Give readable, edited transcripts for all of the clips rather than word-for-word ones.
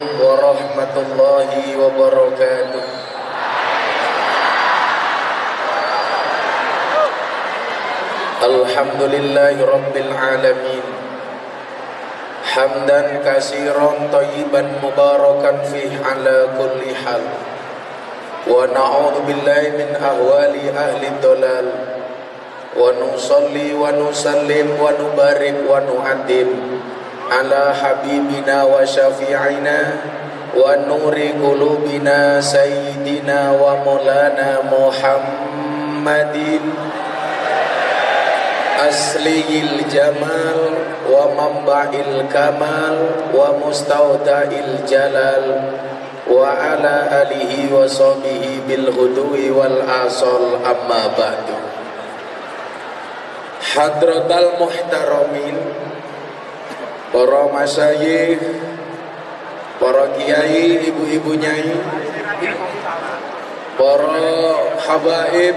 Warahmatullahi wabarakatuh. Alhamdulillahi rabbil alamin. Hamdan katsiran thayyiban mubarakan fih ala kulli hal. Wa na'udzu billahi min ahwali ahli dhalal. Wa nusalli wa nusallim wa nubarik wa nu'addim ala habibina wa syafi'ina wa nuri qulubina sayyidina wa maulana Muhammadin asliyil jamal wa mamba'il kamal wa mustaudail jalal wa ala alihi wa sahbihi bil hudui wal asal amma ba'du. Hadratal muhtaramin, para masyayikh, para kiai, ibu-ibu nyai, para habaib,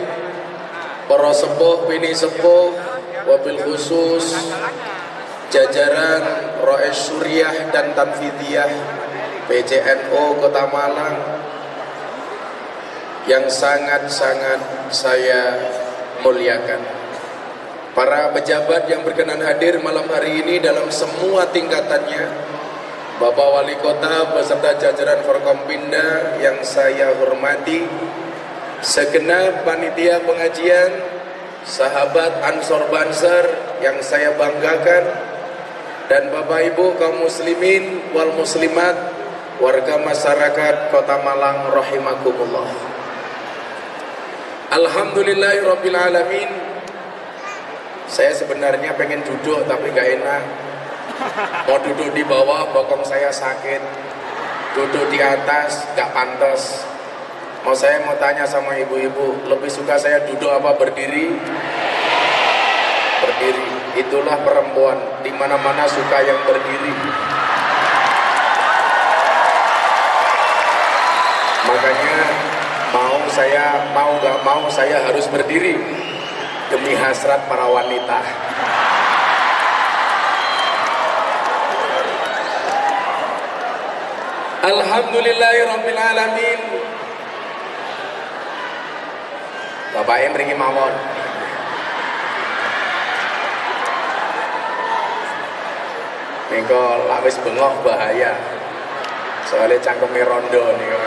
para sepuh, bini sepuh, wabil khusus jajaran Ro'es Suriah dan Tanfidiyah PCNO Kota Malang yang sangat-sangat saya muliakan. Para pejabat yang berkenan hadir malam hari ini dalam semua tingkatannya, Bapak Wali Kota beserta jajaran Forkompinda yang saya hormati, segenap panitia pengajian, sahabat Ansor Banser yang saya banggakan, dan Bapak Ibu kaum muslimin wal muslimat, warga masyarakat Kota Malang rahimakumullah. Alhamdulillahirabbil alamin. Saya sebenarnya pengen duduk tapi gak enak. Mau duduk di bawah bokong saya sakit, duduk di atas gak pantas. Saya mau tanya sama ibu-ibu, lebih suka saya duduk apa berdiri? Berdiri. Itulah perempuan, dimana-mana suka yang berdiri. Makanya mau gak mau saya harus berdiri demi hasrat para wanita. Alhamdulillahirabbil alamin. Bapak em ringi mawon. Niku lak wis bengok bahaya. Soalnya cangkeme rondo niku.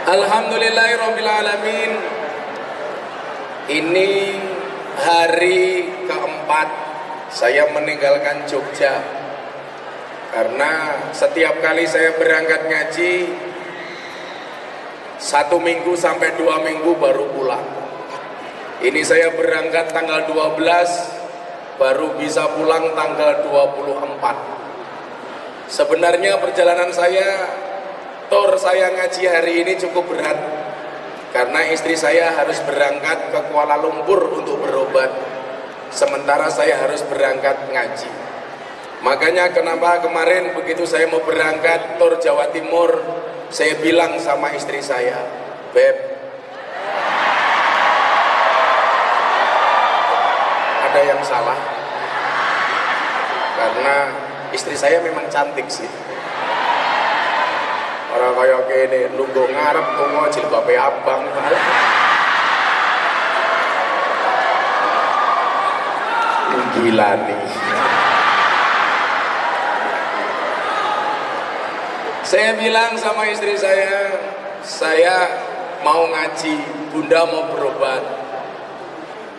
Alhamdulillahirabbil alamin. Ini hari keempat saya meninggalkan Jogja, karena setiap kali saya berangkat ngaji 1 minggu sampai 2 minggu baru pulang. Ini saya berangkat tanggal 12, baru bisa pulang tanggal 24. Sebenarnya perjalanan saya ngaji hari ini cukup berat, karena istri saya harus berangkat ke Kuala Lumpur untuk berobat, sementara saya harus berangkat ngaji. Makanya kenapa kemarin begitu saya mau berangkat tur Jawa Timur, saya bilang sama istri saya, Beb, ada yang salah? Karena istri saya memang cantik sih. Orang kaya kene lungguh ngarep tunggu jilbabe abang. Gila nih. Saya bilang sama istri saya mau ngaji, Bunda mau berobat.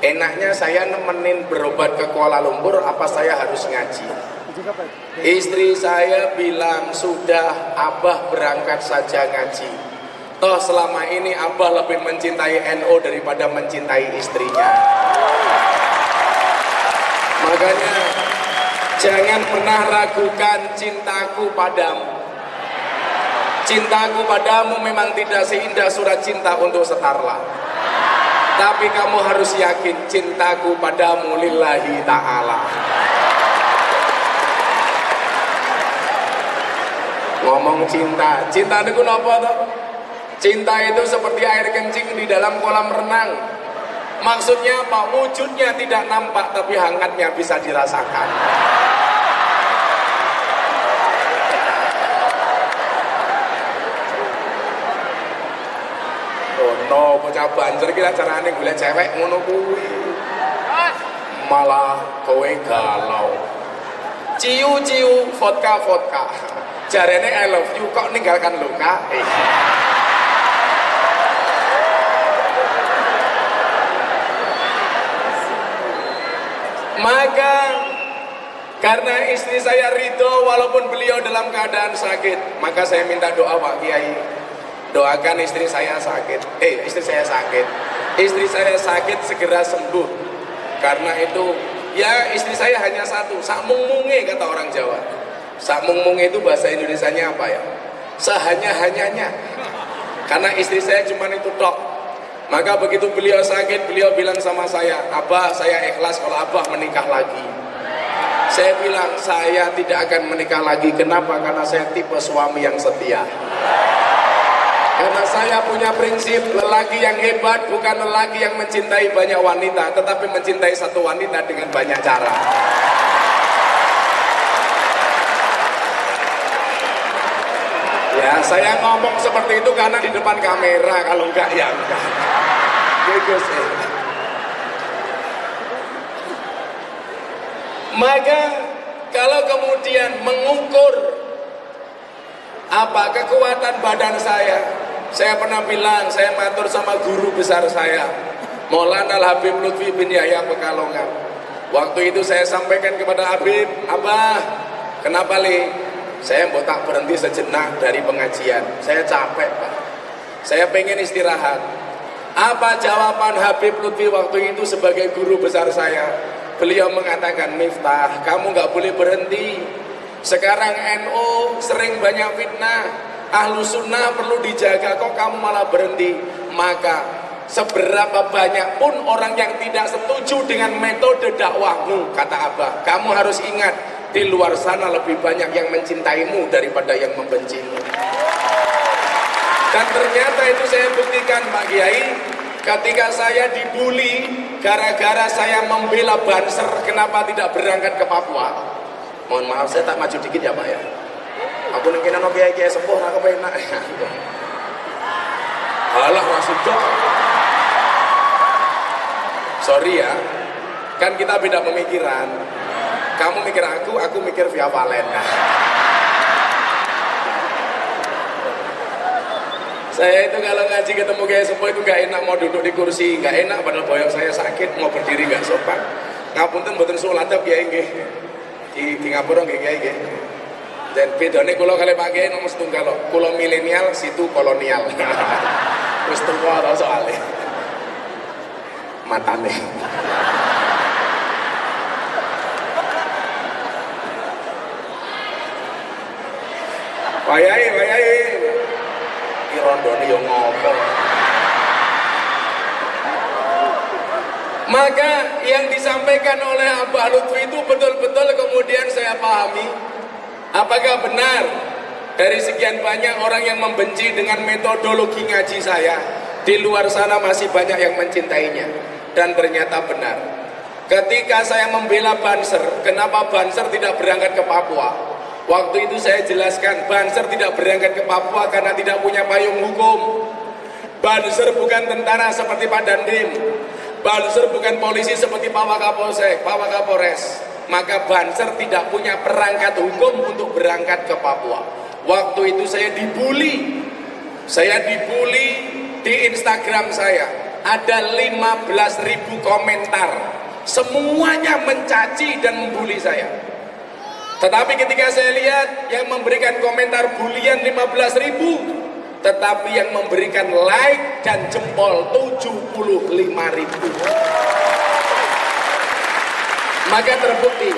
Enaknya saya nemenin berobat ke Kuala Lumpur, apa saya harus ngaji? Istri saya bilang, sudah Abah berangkat saja ngaji. Toh selama ini Abah lebih mencintai NO daripada mencintai istrinya. Makanya jangan pernah ragukan cintaku padamu. Cintaku padamu memang tidak seindah surat cinta untuk Setarlah, tapi kamu harus yakin cintaku padamu lillahi ta'ala. Ngomong cinta itu apa toh? Cinta itu seperti air kencing di dalam kolam renang. Maksudnya apa? Wujudnya tidak nampak tapi hangatnya bisa dirasakan. No, bocah Banjar iki carane golek cewek ngono kuwi. Malah kowe galau. Ciu-ciu vodka. Jarene I love you kok ninggalkan luka. Maka karena istri saya ridho walaupun beliau dalam keadaan sakit, maka saya minta doa Pak Kiai. Doakan istri saya sakit. Istri saya sakit. Istri saya sakit segera sembuh. Karena itu ya istri saya hanya satu, sakmung-munge kata orang Jawa. Sakmung-munge itu bahasa Indonesianya apa ya? Sehanya-hanyanya. Karena istri saya cuma itu tok. Maka begitu beliau sakit, beliau bilang sama saya, Abah saya ikhlas kalau Abah menikah lagi. Saya bilang saya tidak akan menikah lagi. Kenapa? Karena saya tipe suami yang setia. Karena saya punya prinsip, lelaki yang hebat bukan lelaki yang mencintai banyak wanita, tetapi mencintai satu wanita dengan banyak cara. Ya, saya ngomong seperti itu karena di depan kamera, kalau enggak ya enggak. Bagus ya. Maka kalau kemudian mengukur apa kekuatan badan saya pernah bilang, saya matur sama guru besar saya, Maulana Habib Lutfi bin Yahya Pekalongan. Waktu itu saya sampaikan kepada Habib, Abah, kenapa li? Saya mau tak berhenti sejenak dari pengajian. Saya capek Pak. Saya pengen istirahat. Apa jawaban Habib Lutfi waktu itu sebagai guru besar saya? Beliau mengatakan, Miftah, kamu nggak boleh berhenti. Sekarang NU sering banyak fitnah, ahlu sunnah perlu dijaga, kok kamu malah berhenti. Maka seberapa banyak pun orang yang tidak setuju dengan metode dakwahmu, kata Abah, kamu harus ingat, di luar sana lebih banyak yang mencintaimu daripada yang membencimu. Dan ternyata itu saya buktikan Pak Kiai, ketika saya dibully gara-gara saya membela Banser kenapa tidak berangkat ke Papua. Mohon maaf saya tak maju dikit ya Pak ya. Aku nengkin anak kiai sepuh nak kepenak. Alah masuk dok. Sorry ya, kan kita beda pemikiran. Kamu mikir aku mikir via Valen. Saya itu kalau ngaji ketemu kiai sepuh itu gak enak mau duduk di kursi, gak enak padahal boyong saya sakit, mau berdiri gak sopan. Ngapunten mboten sholat kiai nggih. Di ngapura nggih kiai nggih. Dan bedane kula kali Pak Kiai nomor setunggal kok. Kula milenial, situ kolonial. Wis tuwa ta soalé. Matane. Wayai. Iki rondone yo ngopo. Maka yang disampaikan oleh Abah Lutfi itu betul-betul kemudian saya pahami. Apakah benar dari sekian banyak orang yang membenci dengan metodologi ngaji saya, di luar sana masih banyak yang mencintainya? Dan ternyata benar. Ketika saya membela Banser, kenapa Banser tidak berangkat ke Papua? Waktu itu saya jelaskan, Banser tidak berangkat ke Papua karena tidak punya payung hukum. Banser bukan tentara seperti Pak Dandim. Banser bukan polisi seperti Pak Wakapolsek, Pak Wakapolres. Maka Banser tidak punya perangkat hukum untuk berangkat ke Papua. Waktu itu saya dibully di Instagram saya. Ada 15.000 komentar, semuanya mencaci dan membuli saya. Tetapi ketika saya lihat yang memberikan komentar bulian 15.000, tetapi yang memberikan like dan jempol 75.000. Maka terbukti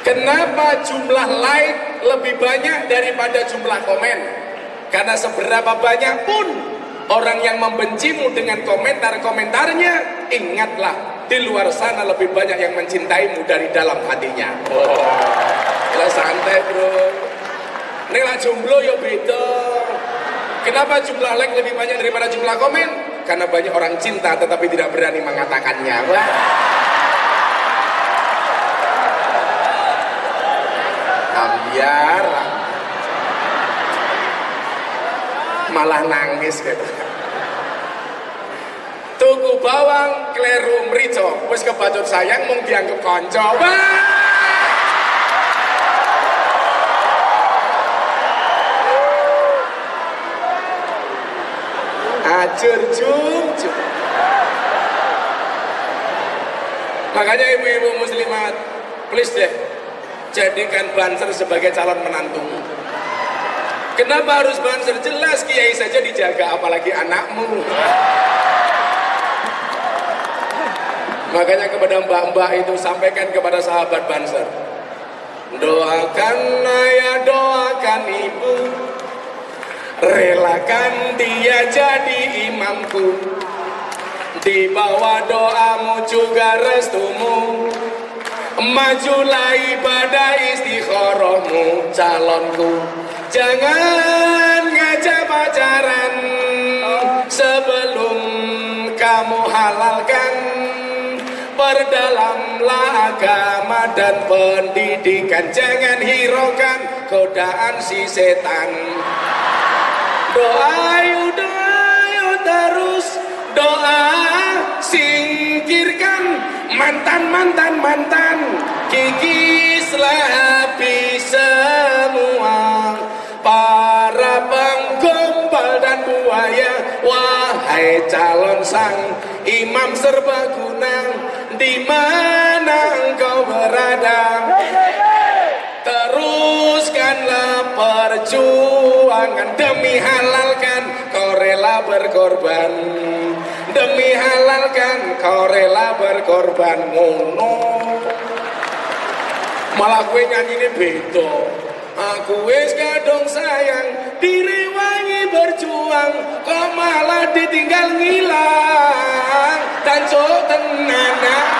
kenapa jumlah like lebih banyak daripada jumlah komen. Karena seberapa banyak pun orang yang membencimu dengan komentar-komentarnya, ingatlah di luar sana lebih banyak yang mencintaimu dari dalam hatinya. Oh, santai bro. Ini lah jomblo ya beda. Kenapa jumlah like lebih banyak daripada jumlah komen? Karena banyak orang cinta tetapi tidak berani mengatakannya. Wah. Ambiar malah nangis gitu. tuku bawang kleru mrica wis kebacut sayang mung dianggep kanca. Ajur jum. Makanya ibu-ibu muslimat, please deh, jadikan Banser sebagai calon menantumu. Kenapa harus Banser? Jelas kiai saja dijaga, apalagi anakmu. Makanya kepada mbak-mbak itu sampaikan kepada sahabat Banser, doakan ayah, doakan ibu, relakan dia jadi imamku. Di bawah doamu juga restumu, majulah ibadah istikharahmu calonku. Jangan ngajak pacaran sebelum kamu halalkan. Perdalamlah agama dan pendidikan, jangan hiraukan godaan si setan. Doa yuk terus, doa singkirkan mantan, kikislah habis semua para penggombal dan buaya. Wahai calon sang imam serbaguna, di mana engkau berada? Teruskanlah perjuangan demi halalkan, kau rela berkorban. Demi halalkan kau rela berkorban. Ngono malah gue nyanyi ini beda. Aku wis kadung sayang, direwangi berjuang, kok malah ditinggal ngilang. Tanco tenana.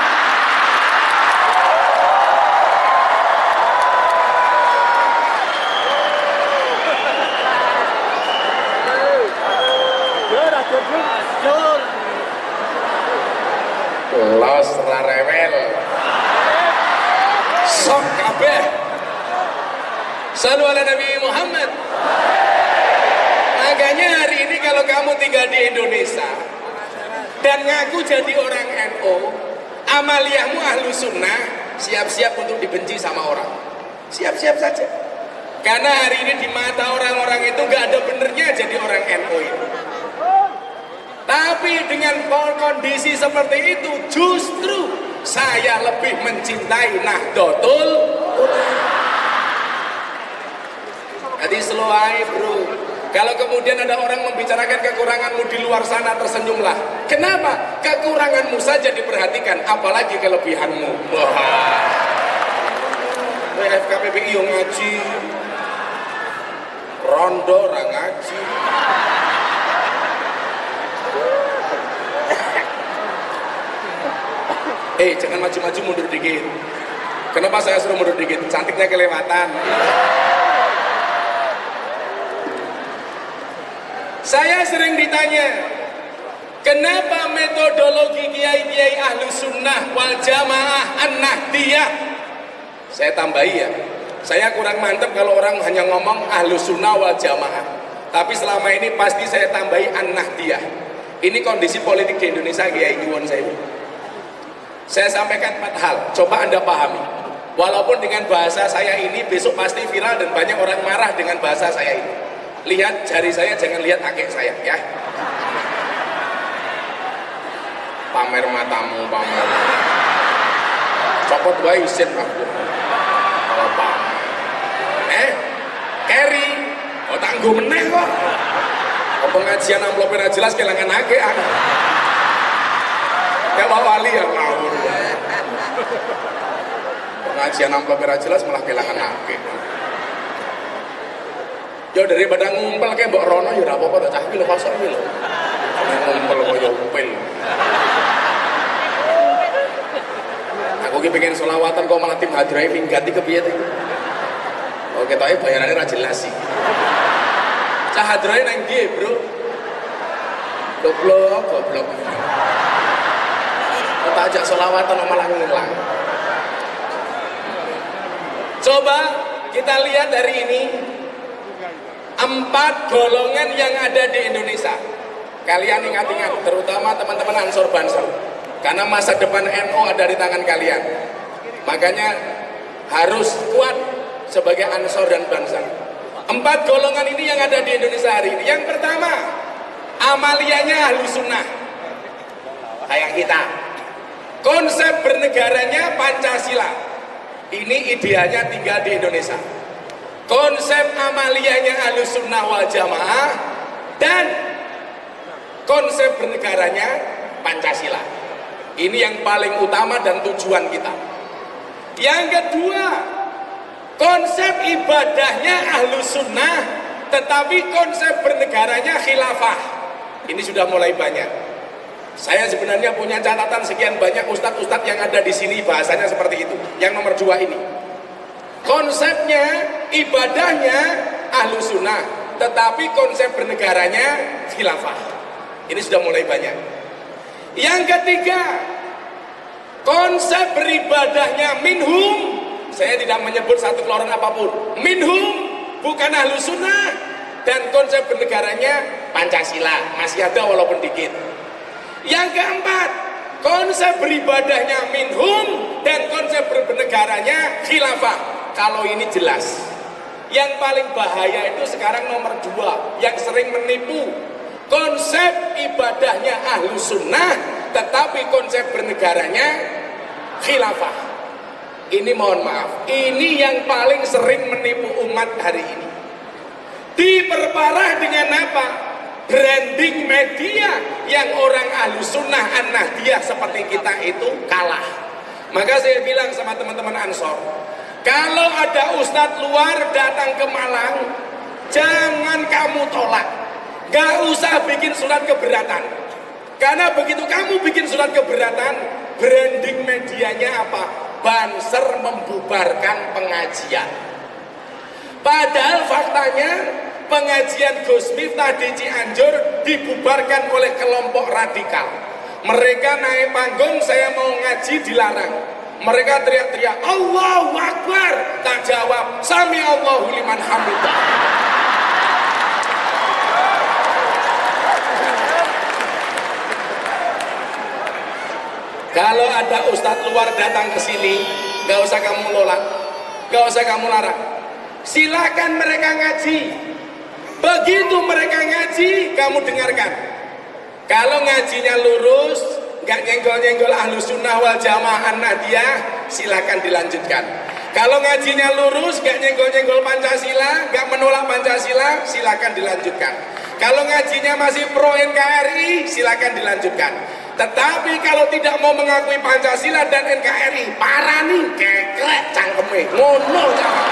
Los rarewel sok kabeh salu ala Nabi Muhammad. Makanya hari ini kalau kamu tinggal di Indonesia dan ngaku jadi orang NU, amaliyahmu ahlu sunnah, siap-siap untuk dibenci sama orang, siap-siap saja. Karena hari ini di mata orang-orang itu gak ada benernya jadi orang NU itu. Tapi dengan kondisi seperti itu, justru saya lebih mencintai Nahdlatul Ulama. Jadi slow aja bro. Kalau kemudian ada orang membicarakan kekuranganmu di luar sana, tersenyumlah. Kenapa? Kekuranganmu saja diperhatikan, apalagi kelebihanmu. Wah, FKPBI yang ngaji, rondo orang ngaji. Jangan maju-maju, mundur dikit. Kenapa saya suruh mundur dikit? Cantiknya kelewatan. Saya sering ditanya, kenapa metodologi kiai-kiai ahlu sunnah wal jamaah an-nahdiyah? Saya tambahi ya, saya kurang mantep kalau orang hanya ngomong ahlu sunnah wal jamaah. Tapi selama ini pasti saya tambahi an-nahdiyah. Ini kondisi politik di Indonesia, kiai nyuwun saya. Saya sampaikan 4 hal, coba Anda pahami. Walaupun dengan bahasa saya ini besok pasti viral dan banyak orang marah dengan bahasa saya ini. Lihat jari saya, jangan lihat akek saya ya. Pamer matamu, pamer. Copot wae isin aku. Kalau pamer. Carry. Oh tangguh meneh kok. Oh, pengajian amplopnya jelas kelangan akek. Ya Pak Wali yang ngawur. Pengajian amplopnya jelas malah kelangan akek. Ya daripada ngumpel kayak Mbak Rono ya apa-apa tak cah iki lho kosong iki lho. Ngumpel koyo upil. Aku ki pengen selawatan kok malah tim hadrai minggat iki kepiye to iki. Oh ketoke bayarannya ra jelas sih. Cah hadrai nang ndi, Bro? Goblok. Tak ajak selawatan malah ngilang. Coba kita lihat hari ini 4 golongan yang ada di Indonesia. kalian ingat-ingat, terutama teman-teman Ansor Banser, karena masa depan NU ada di tangan kalian. Makanya harus kuat sebagai Ansor dan Banser. 4 golongan ini yang ada di Indonesia hari ini. Yang pertama, amaliyahnya Ahlus Sunnah, kayak kita. Konsep bernegaranya Pancasila. Ini idealnya tinggal di Indonesia. Konsep amaliyahnya Ahlus Sunnah wal Jamaah dan konsep bernegaranya Pancasila. Ini yang paling utama dan tujuan kita. Yang kedua, konsep ibadahnya Ahlus Sunnah, tetapi konsep bernegaranya khilafah. Ini sudah mulai banyak. Saya sebenarnya punya catatan sekian banyak ustadz-ustadz yang ada di sini bahasanya seperti itu. Yang nomor 2 ini, konsepnya ibadahnya Ahlus Sunnah, tetapi konsep bernegaranya khilafah. Ini sudah mulai banyak. Yang ketiga, konsep beribadahnya minhum. Saya tidak menyebut satu keluaran apapun. Minhum bukan Ahlus Sunnah, dan konsep bernegaranya Pancasila. Masih ada walaupun dikit. Yang keempat, konsep beribadahnya minhum dan konsep bernegaranya khilafah. Kalau ini jelas. Yang paling bahaya itu sekarang nomor 2, yang sering menipu. Konsep ibadahnya Ahlus Sunnah, tetapi konsep bernegaranya khilafah. Ini mohon maaf, ini yang paling sering menipu umat hari ini. Diperparah dengan apa? Branding media yang orang Ahlus Sunnah An-Nahdiyah seperti kita itu kalah. Maka saya bilang sama teman-teman Ansor, kalau ada ustadz luar datang ke Malang, jangan kamu tolak. Gak usah bikin surat keberatan. Karena begitu kamu bikin surat keberatan, branding medianya apa? Banser membubarkan pengajian. Padahal faktanya pengajian Gus Miftah di Cianjur dibubarkan oleh kelompok radikal. Mereka naik panggung, saya mau ngaji dilarang. Mereka teriak-teriak Allahu Akbar, tak jawab Sami Allahu liman hamidah. Kalau ada ustadz luar datang ke sini, gak usah kamu nolak, gak usah kamu larang. Silakan mereka ngaji. Begitu mereka ngaji, kamu dengarkan. Kalau ngajinya lurus, gak nyenggol-nyenggol Ahlus Sunnah wal Jamaah An-Nahdiyah, silakan dilanjutkan. Kalau ngajinya lurus, gak nyenggol-nyenggol Pancasila, gak menolak Pancasila, silakan dilanjutkan. Kalau ngajinya masih pro NKRI, silakan dilanjutkan. Tetapi kalau tidak mau mengakui Pancasila dan NKRI, parah nih, kekrek cangkeme, ngono jangan.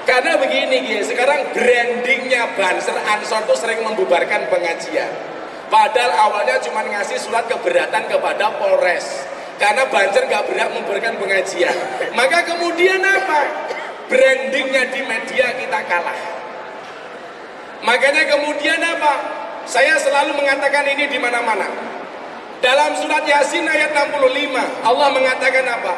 Karena begini guys, sekarang brandingnya Banser Ansor itu sering membubarkan pengajian. Padahal awalnya cuma ngasih surat keberatan kepada Polres. Karena Banser gak berhak membubarkan pengajian. Maka kemudian apa? Brandingnya di media kita kalah. Makanya kemudian apa? Saya selalu mengatakan ini di mana-mana. Dalam surat Yasin ayat 65, Allah mengatakan apa?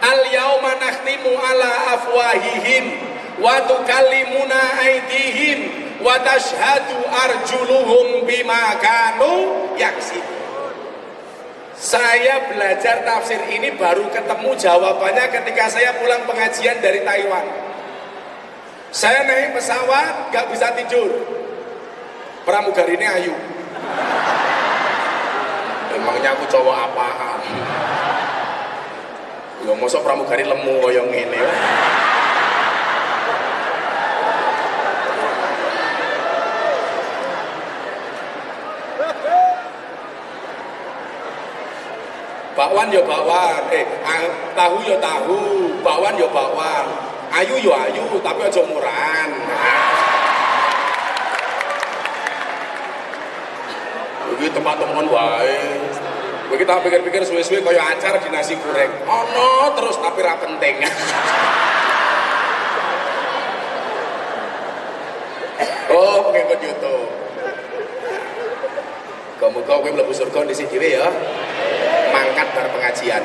Al-yauma nakhtimu ala afwahihim wa tukallimuna aydihim wa tashhadu arjuluhum bima kanu yaksibun. Saya belajar tafsir ini baru ketemu jawabannya ketika saya pulang pengajian dari Taiwan. Saya naik pesawat gak bisa tidur. Pramugari ini ayu. Emangnya aku cowok apaan? Ya mosok pramugari lemu koyo ngene. Bakwan yo bakwan, tahu yo tahu, bakwan yo bakwan, ayu yo ayu, tapi aja murahan. Iki tempat temuan wae. Kowe kita pikir-pikir suwe-suwe kaya acar di nasi goreng. Ono terus tapi ra penting. Oh, pengikut YouTube. Kamu kowe mlebu surga dhisik dhewe ya. mangkat bar pengajian.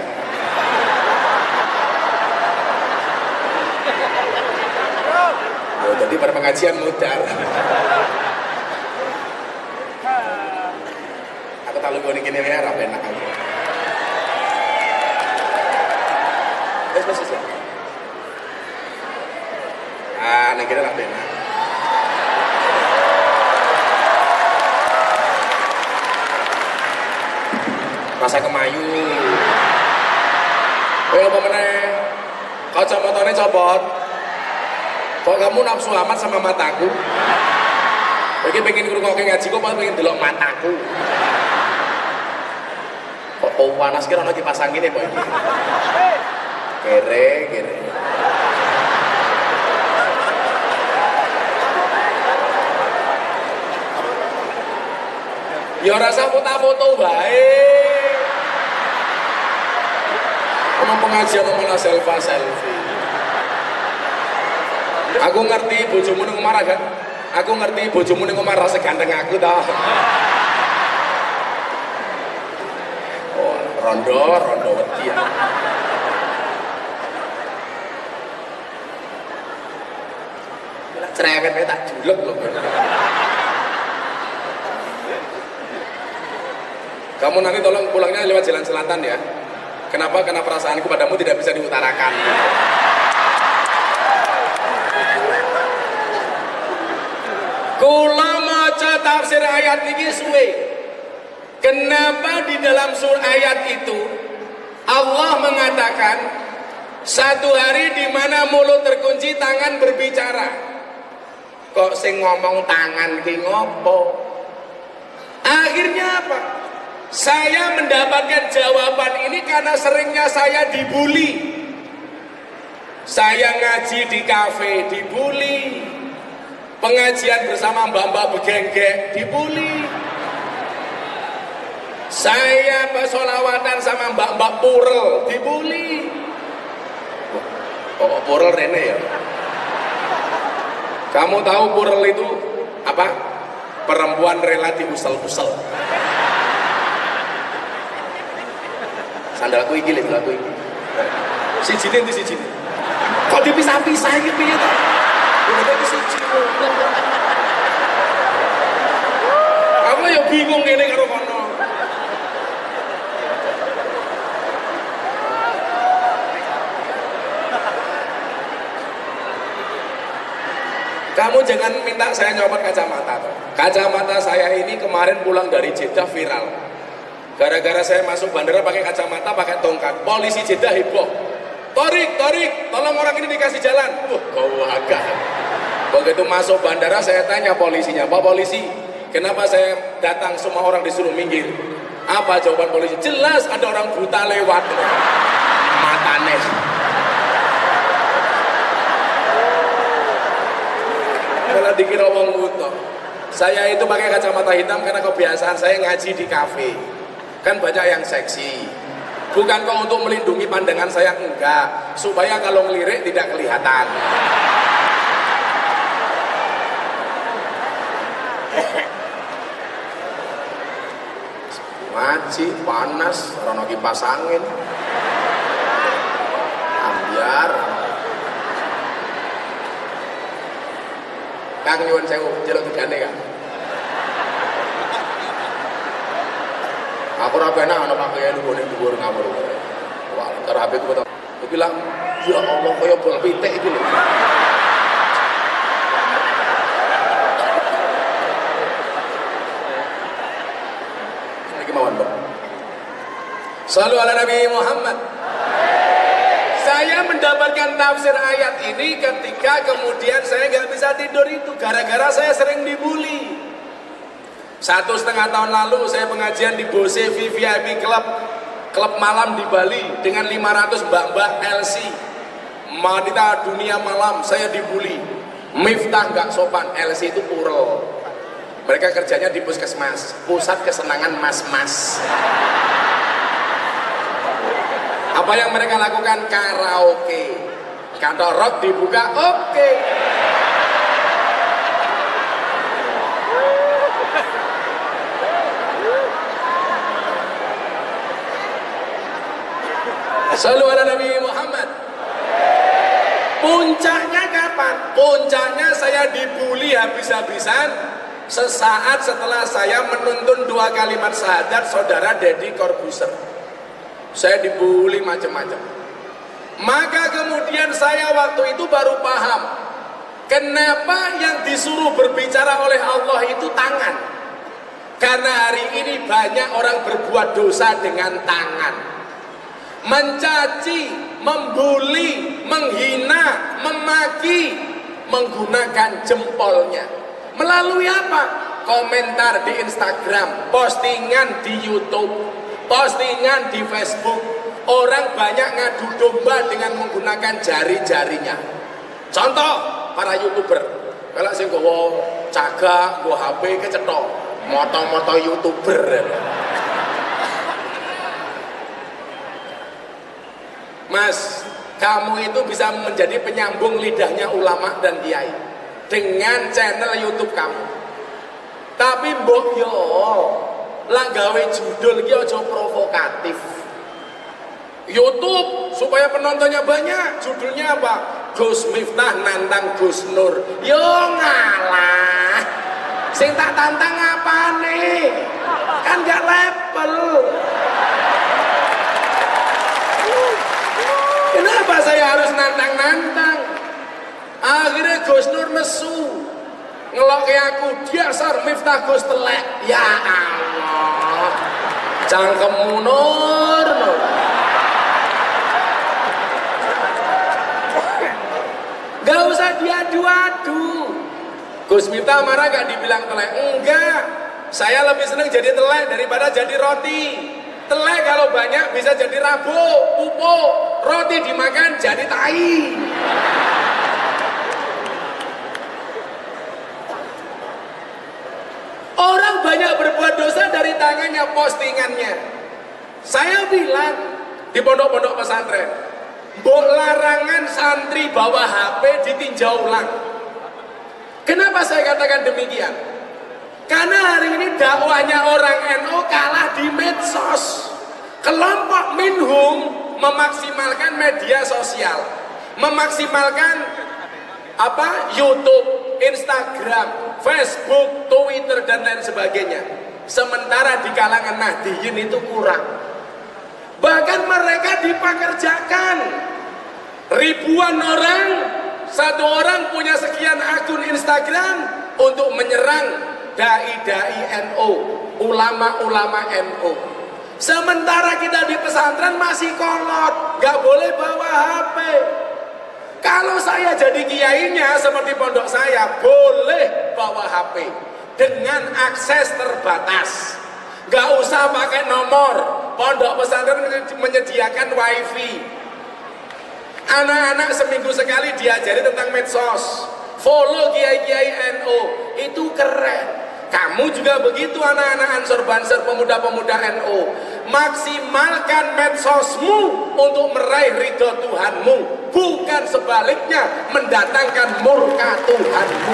Oh, jadi bar pengajian mudar. Aku tak lupa gini ya, rapi enak aku. Terus. Ah, nek kira rapi enak. Rasa kemayu. Kowe apa meneh? Kacamatane copot. Kok kamu nafsu amat sama mataku? Iki pengen ngrungokke ngaji kok malah pengen delok mataku. Kok panas kira ana kipas angin e kok iki. Kere. Ya rasa foto-foto bae. Ono pengajian malah selfie. Aku ngerti bojomu ning omah kan? Aku ngerti bojomu ning omah rasa ganteng aku ta. Oh, rondo wedi ya. Cerewet tak julek lho. Kamu nanti tolong pulangnya lewat jalan selatan ya. Kenapa? Karena perasaanku padamu tidak bisa diutarakan. Kula maca tafsir ayat ini suwe. Kenapa di dalam surah ayat itu Allah mengatakan satu hari di mana mulut terkunci, tangan berbicara. Kok sing ngomong tangan ki ngopo? Akhirnya apa? Saya mendapatkan jawaban ini karena seringnya saya dibully. Saya ngaji di kafe dibully. Pengajian bersama mbak-mbak begenggek dibully. Saya bersolawatan sama mbak-mbak purel dibully. Oh, purel Rene ya. Kamu tahu purel itu apa? Perempuan rela diusel-usel. Sandalku iki lho, aku iki. Sijine ndi sijine? Kok dipisah-pisah iki piye to? Udah siji. Aku ya bingung ngene karo kono. Kamu jangan minta saya nyopot kacamata. Kacamata saya ini kemarin pulang dari Jeddah viral. Gara-gara saya masuk bandara pakai kacamata, pakai tongkat. Polisi Jeddah heboh. Torik, tolong orang ini dikasih jalan. Kau agak. Begitu masuk bandara saya tanya polisinya, Pak polisi, kenapa saya datang semua orang disuruh minggir? Apa jawaban polisi? Jelas ada orang buta lewat. Matane. Malah dikira wong buta. Saya itu pakai kacamata hitam karena kebiasaan saya ngaji di kafe. Kan banyak yang seksi. Bukan kok untuk melindungi pandangan saya, enggak, supaya kalau ngelirik tidak kelihatan. Ngaji panas, rono kipas angin. Ambiar. Kang nyuwun sewu, jeluk digane Kang. Aku ora penak ana pakaian nggone dhuwur ngawur. Wah, karo HP ku bilang, "Ya Allah, kaya bol pitik iki lho." Iki mawon, Pak. Shallu ala Nabi Muhammad. Saya mendapatkan tafsir ayat ini ketika kemudian saya nggak bisa tidur itu gara-gara saya sering dibully. 1,5 tahun lalu saya pengajian di Bose VIP klub malam di Bali dengan 500 mbak-mbak LC wanita dunia malam. Saya dibully. Miftah nggak sopan, LC itu purel. Mereka kerjanya di puskesmas, pusat kesenangan mas-mas. Apa yang mereka lakukan? Karaoke. Kantor rock dibuka, oke. Shallu ala Nabi Muhammad. Puncaknya kapan? Puncaknya saya dibully habis-habisan sesaat setelah saya menuntun 2 kalimat syahadat saudara Deddy Corbuzier. Saya dibully macam-macam. Maka kemudian saya waktu itu baru paham kenapa yang disuruh berbicara oleh Allah itu tangan. Karena hari ini banyak orang berbuat dosa dengan tangan. Mencaci, membuli, menghina, memaki menggunakan jempolnya. Melalui apa? Komentar di Instagram, postingan di YouTube, postingan di Facebook. Orang banyak ngadu domba dengan menggunakan jari-jarinya. Contoh, para YouTuber. Kalau sing gowo cagak, gowo HP kecetok, moto-moto YouTuber. Mas, kamu itu bisa menjadi penyambung lidahnya ulama dan kiai dengan channel YouTube kamu. Tapi mbok yo lah gawe judul ki aja provokatif. YouTube supaya penontonnya banyak, judulnya apa? Gus Miftah nantang Gus Nur. Yo ngalah. Sing tak tantang apa nih? Kan gak level. Kenapa saya harus nantang-nantang? Akhirnya Gus Nur nesu ngeloki aku, dasar Miftah Gus telek. Ya Allah, cangkemmu Nur. Gak usah diadu-adu. Gus Miftah marah gak dibilang telek? Enggak, saya lebih senang jadi telek daripada jadi roti. Telek kalau banyak bisa jadi rabuk, pupuk. Roti dimakan jadi tai. Orang banyak berbuat dosa dari tangannya, postingannya. Saya bilang di pondok-pondok pesantren, mbok larangan santri bawa HP ditinjau ulang. Kenapa saya katakan demikian? Karena hari ini dakwahnya orang NU kalah di medsos. Kelompok minhum memaksimalkan media sosial, memaksimalkan apa? YouTube, Instagram, Facebook, Twitter dan lain sebagainya. Sementara di kalangan Nahdiyin itu kurang. Bahkan mereka dipekerjakan. Ribuan orang, satu orang punya sekian akun Instagram untuk menyerang dai-dai NU, ulama-ulama NU. Sementara kita di pesantren masih kolot, gak boleh bawa HP. Kalau saya jadi kiainya seperti pondok saya, boleh bawa HP dengan akses terbatas. Gak usah pakai nomor. Pondok pesantren menyediakan wifi. Anak-anak seminggu sekali diajari tentang medsos. Follow kiai-kiai NU, itu keren. Kamu juga begitu anak-anak Ansor Banser, pemuda-pemuda NU. Maksimalkan medsosmu untuk meraih ridho Tuhanmu, bukan sebaliknya mendatangkan murka Tuhanmu.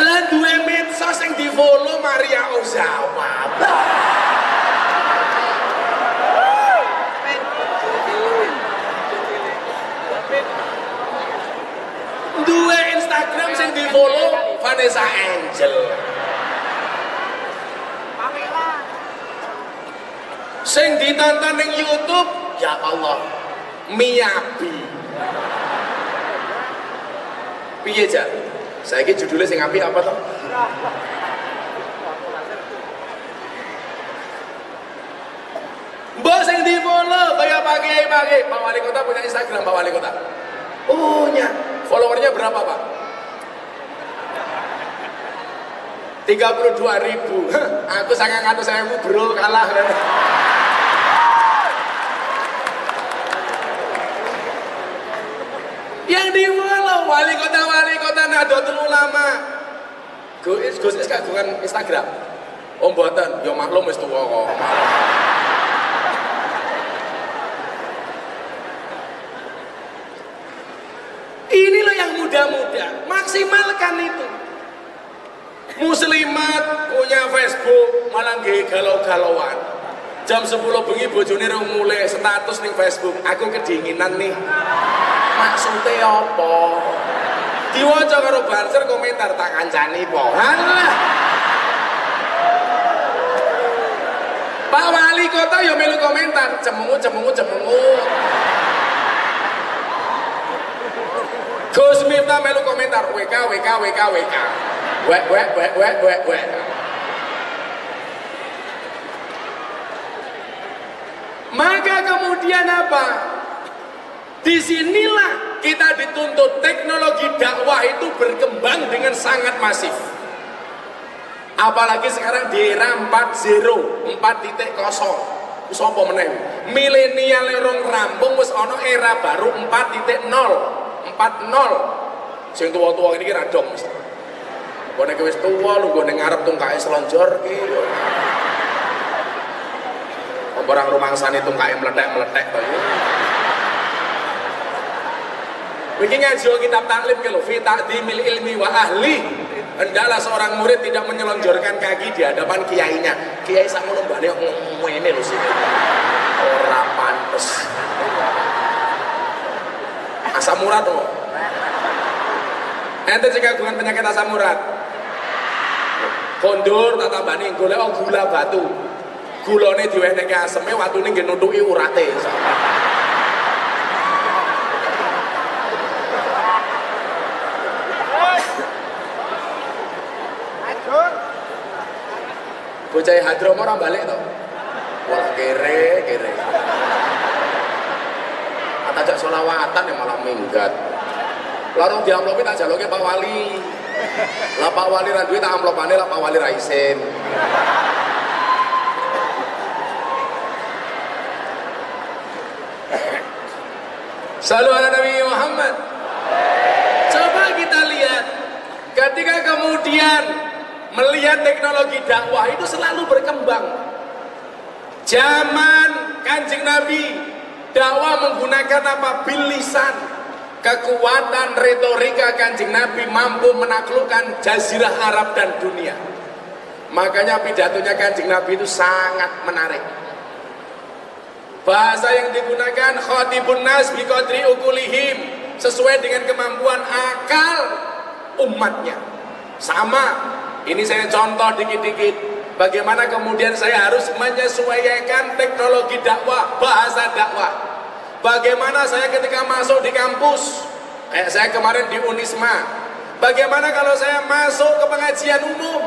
Lah duwe medsos yang di follow Maria Ozawa. Dua Instagram yang di follow Vanessa Angel. Sing ditonton ning YouTube, ya Allah, Miyabi. Piye jar? Saiki judulnya sing apik apa toh? Mbok sing di follow kaya pagi-pagi. Pak Wali Kota punya Instagram, Pak Wali Kota. Punya. Followernya berapa Pak? 32.000. Aku sangat ngatur saya bro, kalah kan. Yang di follow wali kota Nahdlatul Ulama. Gus kagungan Instagram. Oh mboten, ya maklum wis tuwa kok. Inilah yang muda-muda, maksimalkan itu. Muslimat punya Facebook malah nggih galau-galauan. Jam 10 bengi bojone rong mulai status ning Facebook, aku kedinginan nih. Maksudnya apa? Diwaca karo banser komentar tak kancani po. Halah. Pak Wali Kota ya melu komentar, cemungut. Gus Miftah melu komentar, WK. Wek. Maka kemudian apa? Disinilah kita dituntut teknologi dakwah itu berkembang dengan sangat masif. Apalagi sekarang di era 4.0, 4.0. Sopo meneh? Milenial rong rampung wis ana era baru 4.0, 4.0. Sing tua-tua iki ra dong mesti. Kok nek wis tuwa lu nggo ning ngarep tungkae selonjor ki. Orang rumangsane tungkae meletek-meletek to iki. Iki ngaji kitab taklim ke lho, fi ta'dimil ilmi wa ahli. Hendaklah seorang murid tidak menyelonjorkan kaki di hadapan kiainya. Kiai sak ngono mbane ngene lho sih. Ora pantes. Asam urat to. Ente jika kagungan penyakit asam urat. Kondur tak tambani golek gula batu. Gulane diwenehke aseme watune nggih nutuki urate. Bocah hadrom ora balik to. Wah kere. Atajak selawatan yang malah minggat. Larung diamplopi tak jaloke Pak Wali. Lah Pak Wali ra duwe tak amplopane lah Pak Wali ra isin. Salam ala Nabi Muhammad. Coba kita lihat ketika kemudian melihat teknologi dakwah itu selalu berkembang. Zaman Kanjeng Nabi dakwah menggunakan apa? Bil lisan. Kekuatan retorika Kanjeng Nabi mampu menaklukkan jazirah Arab dan dunia. Makanya pidatonya Kanjeng Nabi itu sangat menarik. Bahasa yang digunakan khatibun nas bi qadri ukulihim, sesuai dengan kemampuan akal umatnya. Sama, ini saya contoh dikit-dikit bagaimana kemudian saya harus menyesuaikan teknologi dakwah, bahasa dakwah. Bagaimana saya ketika masuk di kampus, kayak saya kemarin di Unisma. Bagaimana kalau saya masuk ke pengajian umum?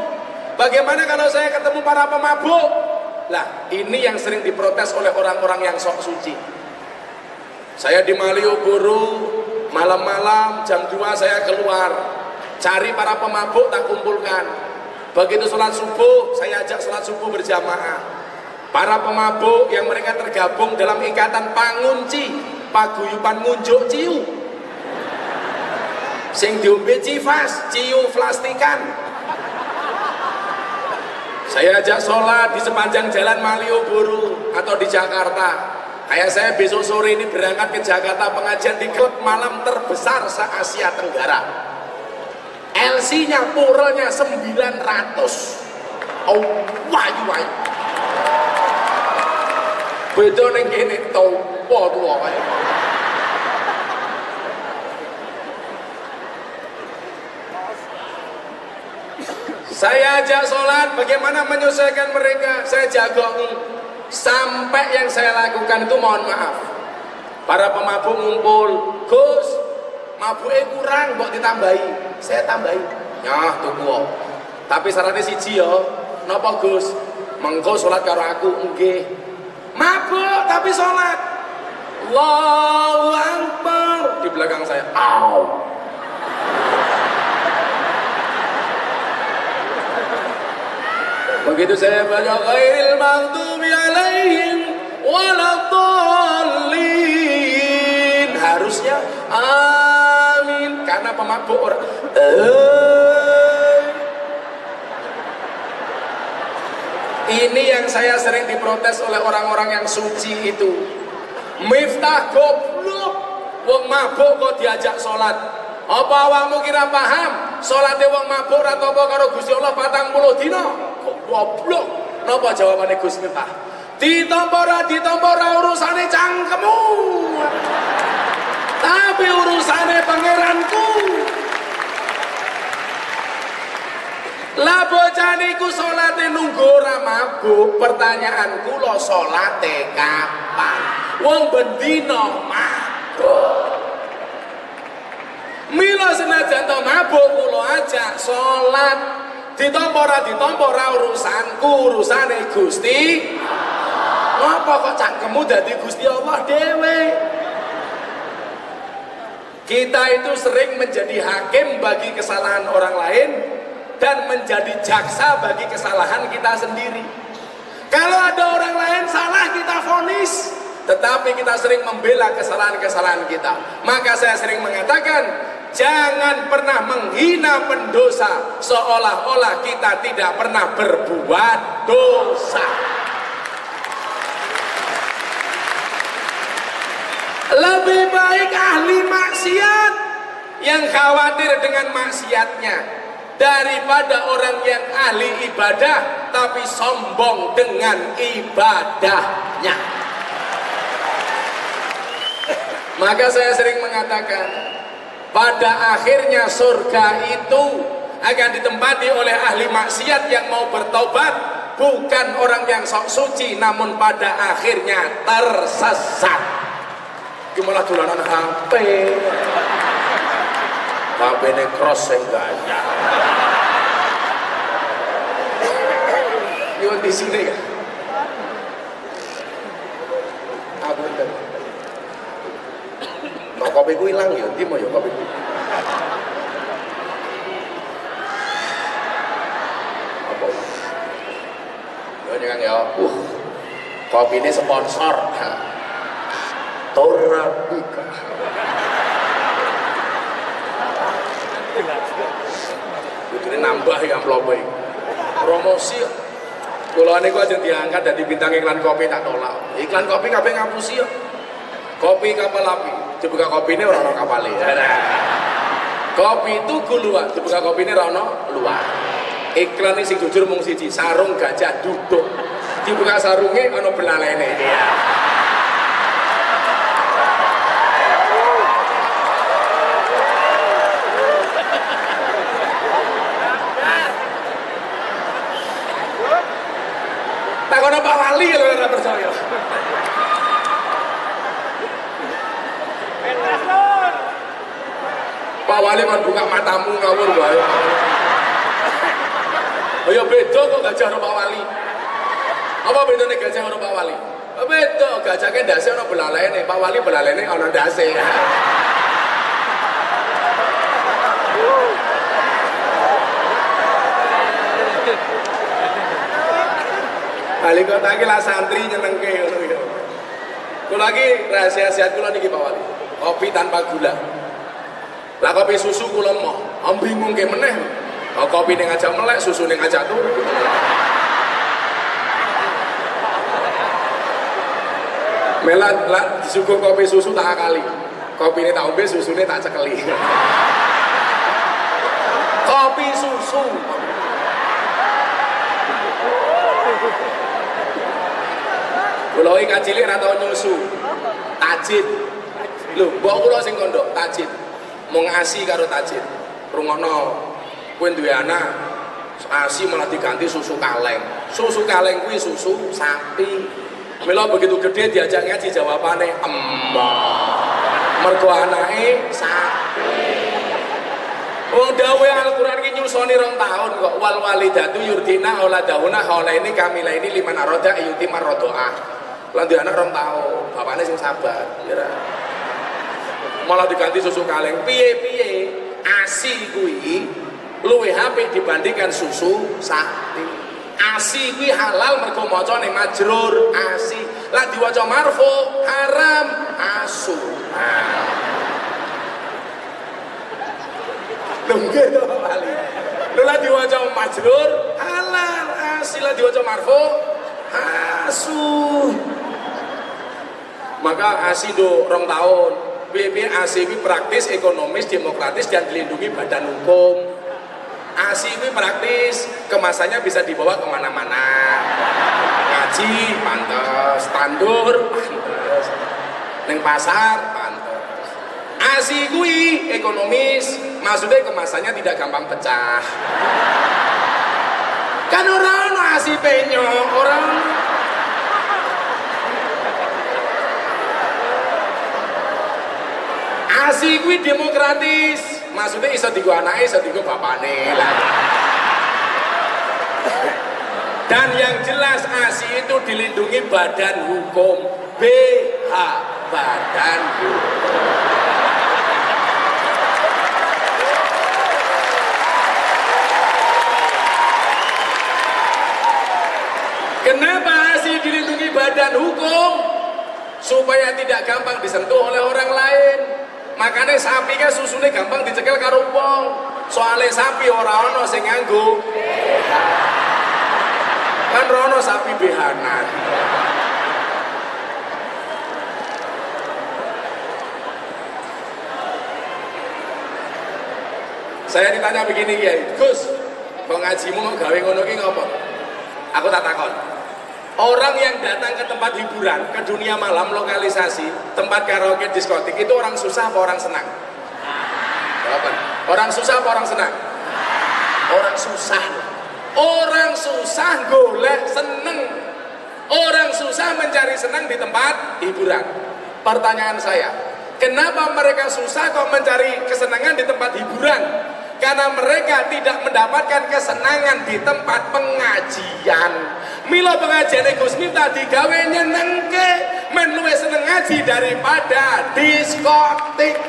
Bagaimana kalau saya ketemu para pemabuk? Lah, ini yang sering diprotes oleh orang-orang yang sok suci. Saya di Malioboro, malam-malam jam 2 saya keluar, cari para pemabuk tak kumpulkan. Begitu sholat subuh, saya ajak sholat subuh berjamaah. Para pemabuk yang mereka tergabung dalam ikatan pangunci, paguyuban ngunjuk ciu. Sing diombe cifas, ciu plastikan. Saya ajak sholat di sepanjang jalan Malioboro atau di Jakarta. Kayak saya besok sore ini berangkat ke Jakarta pengajian di klub malam terbesar se-Asia Tenggara. LC-nya, purelnya 900. Oh, wayu. Beda ning kene topo tuwa kae. Saya ajak sholat, bagaimana menyesuaikan mereka? Saya jagongi. Sampai yang saya lakukan itu mohon maaf. Para pemabuk ngumpul, Gus, mabuknya kurang, kok ditambahi? Saya tambahi. Nyah, tuku. Tapi syaratnya siji ya, napa Gus? Mengko sholat karo aku, nggih. Mabuk tapi sholat. Allahu Akbar di belakang saya. Au. Begitu saya baca ghairil maghdubi alaihim waladdallin, harusnya amin karena pemabuk orang. Ini yang saya sering diprotes oleh orang-orang yang suci itu. Miftah goblok, wong mabuk kok diajak sholat. Apa awakmu kira paham? salate wong mabuk ora tampa karo Gusti Allah 40 dina. Goblok. Napa jawabane Gus Miftah? Ditampa ora urusane cangkemmu. Tapi urusane pangeranku. Lah bocah niku salate nunggu ora mabuk. Pertanyaanku lho salate kapan? Wong bendina mabuk. Mila senajan to mabuk kula ajak salat. Ditampa ora urusanku, urusane Gusti. Ngapa kok cangkemmu dadi Gusti Allah dhewe? Kita itu sering menjadi hakim bagi kesalahan orang lain dan menjadi jaksa bagi kesalahan kita sendiri. Kalau ada orang lain salah kita vonis, tetapi kita sering membela kesalahan-kesalahan kita. Maka saya sering mengatakan, jangan pernah menghina pendosa seolah-olah kita tidak pernah berbuat dosa. Lebih baik ahli maksiat yang khawatir dengan maksiatnya daripada orang yang ahli ibadah tapi sombong dengan ibadahnya. Maka saya sering mengatakan, pada akhirnya surga itu akan ditempati oleh ahli maksiat yang mau bertobat, bukan orang yang sok suci, namun pada akhirnya tersesat. Gimana dolanan HP? HP ini cross enggaknya. Ini di sini ya. Aku kan. Kok kopi ku hilang ya? Di mau ya kopi ku. Apa? Ya jangan ya. Kopi ini sponsor. Torabika. Ini nambah ya amplopnya. Promosi. Kalau niku aja diangkat dari bintang iklan kopi tak tolak. Iklan kopi kabeh ngapusi ya. Kopi kapal api. Dibuka kopi ini orang kapal ya. Kopi itu luar. Dibuka kopi ini orang luar. Iklan ini sing jujur mung siji, sarung gajah duduk. Dibuka sarungnya ono belalene ya. Takono Pak Wali lho ora percaya. Pak Wali kan buka matamu ngawur wae. Oh ya beda kok gajah karo Pak Wali. Apa bedane gajah karo Pak Wali? Beda, gajahke ndase ana belalene, Pak Wali belalene ana ndase. Kali kota iki lah santri nyenengke ngono iki. Kula iki rahasia kula niki Pak Wali. Kopi tanpa gula. Lah kopi susu kula mau, bingung ke meneh. Kopi ning ngajak melek, susu ning ngajak turu. Melat lah disuguh kopi susu tak akali. Kopi ini tak ombe, susune tak cekeli. Kopi susu. Kula iki kacilik ra tau nyusu. Tajid. Lho, mbok kula sing kondok tajid. Mung asi karo tajid. Rungokno. Kowe duwe anak, asi malah diganti susu kaleng. Susu kaleng kuwi susu sapi. Mila begitu gede diajak ngaji jawabane embah. Mergo anake sapi. Wong dawuhe Al-Qur'an iki nyusoni 2 tahun kok. Wal walidatu yurdina auladahuna haulaini kamilaini liman arada ayuti marrodoah. Lan di anak 2 tahun, bapaknya sing sabar, ya. Malah diganti susu kaleng. Piye-piye asi kuwi luwih apik dibandingkan susu sapi. Asi kuwi halal mergo macane majrur asi. Lah diwaca marfu haram asu. Lho nggih to Pak Ali. Lho lah diwaca majrur halal asi, lah diwaca marfu asu. Maka ASI do 2 tahun. BB ASI ini praktis, ekonomis, demokratis dan dilindungi badan hukum. ASI ini praktis, kemasannya bisa dibawa kemana-mana. Ngaji pantes, tandur pantes, neng pasar pantes. ASI kui ekonomis, maksudnya kemasannya tidak gampang pecah. Kan orang ASI penyok, orang ASI kui demokratis, maksudnya iso digo anake, iso digo bapane lah. Dan yang jelas ASI itu dilindungi badan hukum, BH, badan hukum. Kenapa ASI dilindungi badan hukum? Supaya tidak gampang disentuh oleh orang lain. Makanya sapi kan susunya gampang dicekel karo wong. Soalnya sapi ora ono sing nganggo BH. Kan rono sapi behanan. Saya ditanya begini Kiai, Gus, mau ngajimu mau gawe ngono ki ngopo? Aku tak takon. Orang yang datang ke tempat hiburan, ke dunia malam, lokalisasi, tempat karaoke, diskotik, itu orang susah apa orang senang? Jawaban. Orang susah apa orang senang? Orang susah. Orang susah golek seneng. Orang susah mencari senang di tempat hiburan. Pertanyaan saya, kenapa mereka susah kok mencari kesenangan di tempat hiburan? Karena mereka tidak mendapatkan kesenangan di tempat pengajian. Milo pengajian Gus Miftah digawe nyenengke, men luwih seneng ngaji daripada diskotik.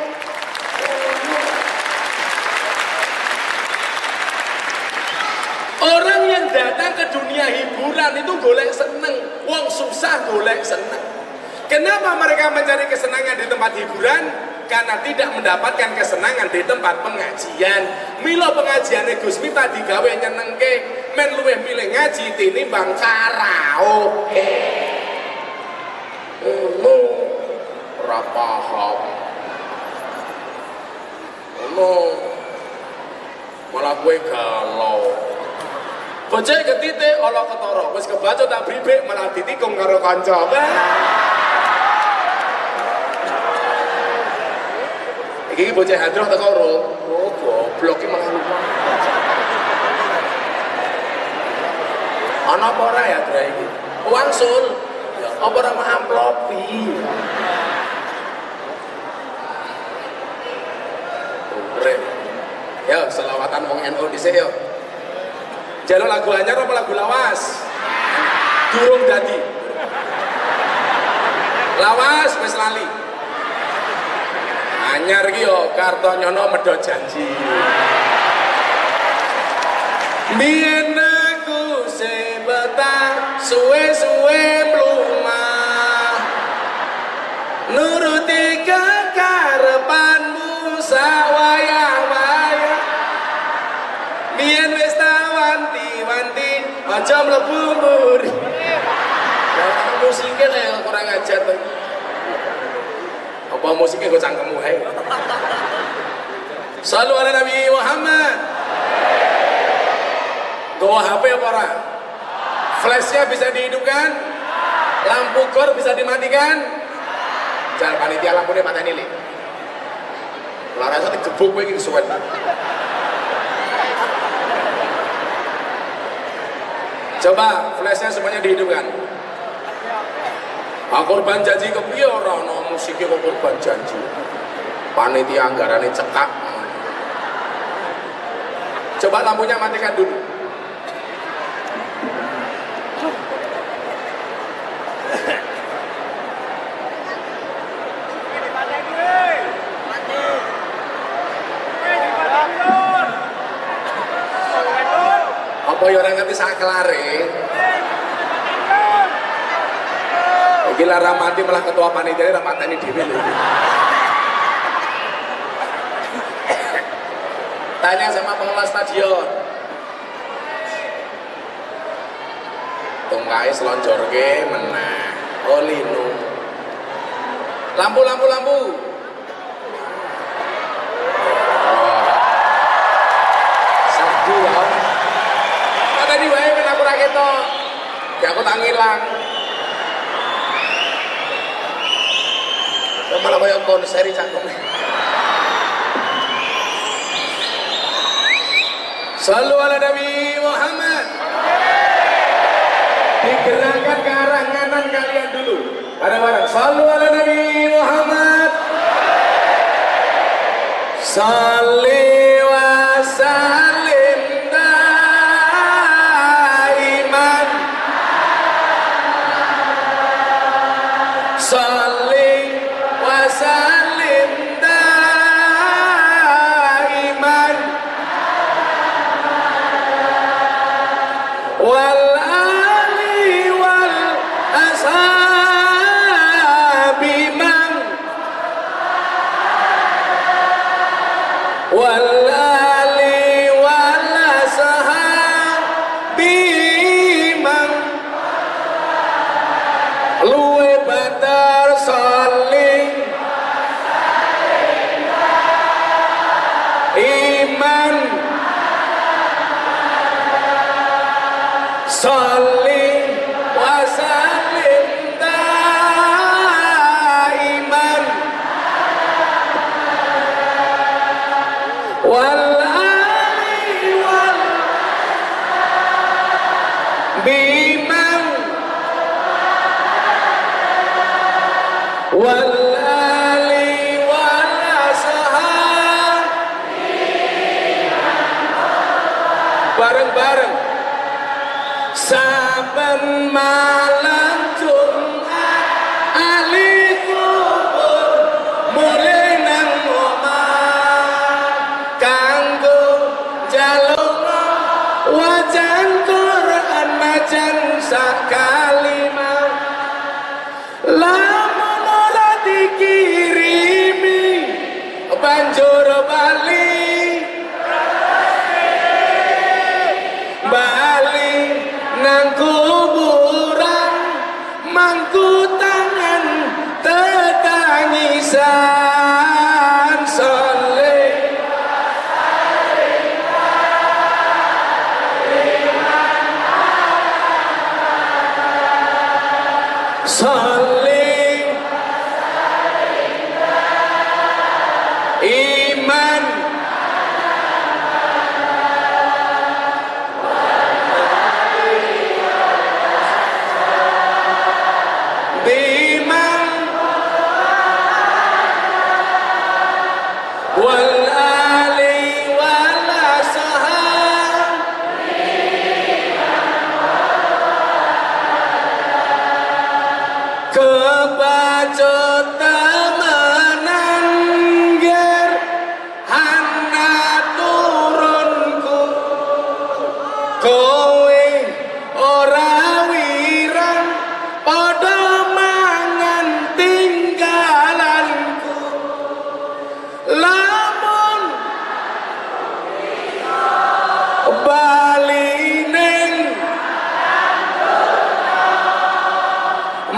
Orang yang datang ke dunia hiburan itu golek seneng, wong susah golek seneng. Kenapa mereka mencari kesenangan di tempat hiburan? Karena tidak mendapatkan kesenangan di tempat pengajian. Milo pengajian Gus Miftah digawe nyenengke, men luwih milih ngaji tinimbang karaoke. Ora paham. Malah gue galau. Bocah ketite ala ketara, wis kebaca tak bribik malah ditikung karo kanca. Iki bocah hadroh teko ro. Oh, goblok iki malah lupa. Ana apa ora ya dra iki? Wangsul. Ya apa ora amplopi. Urip. Ya selawatan wong NU dhisik yo. Jalur lagu anyar apa lagu lawas? Durung dadi. Lawas wis lali. Anyar iki yo Kartonyono medhot janji. Biyen aku sebeta suwe-suwe mlumah. Nuruti kekarepanmu sawayah-wayah. Biyen wis wanti-wanti aja mlebu mburi. Ya musiknya lah kurang ajar tuh. Apa musiknya gue cangkemmu hai. Shallu ala Nabi Muhammad. Goa HP apa ora? Flashnya bisa dihidupkan? Lampu gor bisa dimatikan? Jangan panitia lampunya matanya nih. Lah rasa digebuk kowe iki suwen. Coba flashnya semuanya dihidupkan. Korban janji kepiye ora ana musiknya kok korban janji. Panitia anggarane cekak. Coba lampunya matikan dulu. Apa ya orang ngerti sak kelare? Iki lara mati malah ketua panitia ra mateni dhewe lho. Tanya sama pengelola stadion. Tungkae selonjorke meneh. Oh linu. Lampu. Satu to. Ya aku tak ngilang. Malah kayak konser cangkem. Shallu ala Nabi Muhammad. Digerakkan ke arah kanan kalian dulu. Bareng-bareng. Shallu ala Nabi Muhammad. Salli wa sallim daiman. Salli wa sallim daiman. Wal ali wal ashabi man. Wal ali wal ashabi man. Luwe badar saling iman. Saling wa salim daiman. Wal ali wal biman. Wal ali wal ashab. Bareng-bareng. Saben malam Jumat ahli kubur mulai nang omah kanggo njaluk wajan Quran najan sak kalimah. Lamun ora dikirimi banjur bali nang kuburan mangku tangan tetangisan. Saleh saleh iman. Biman wal ali wal ashab. Kebacut temenan ger hana turunku. Kowe ora wirang padha mangan tinggalanku. Lamun bali ning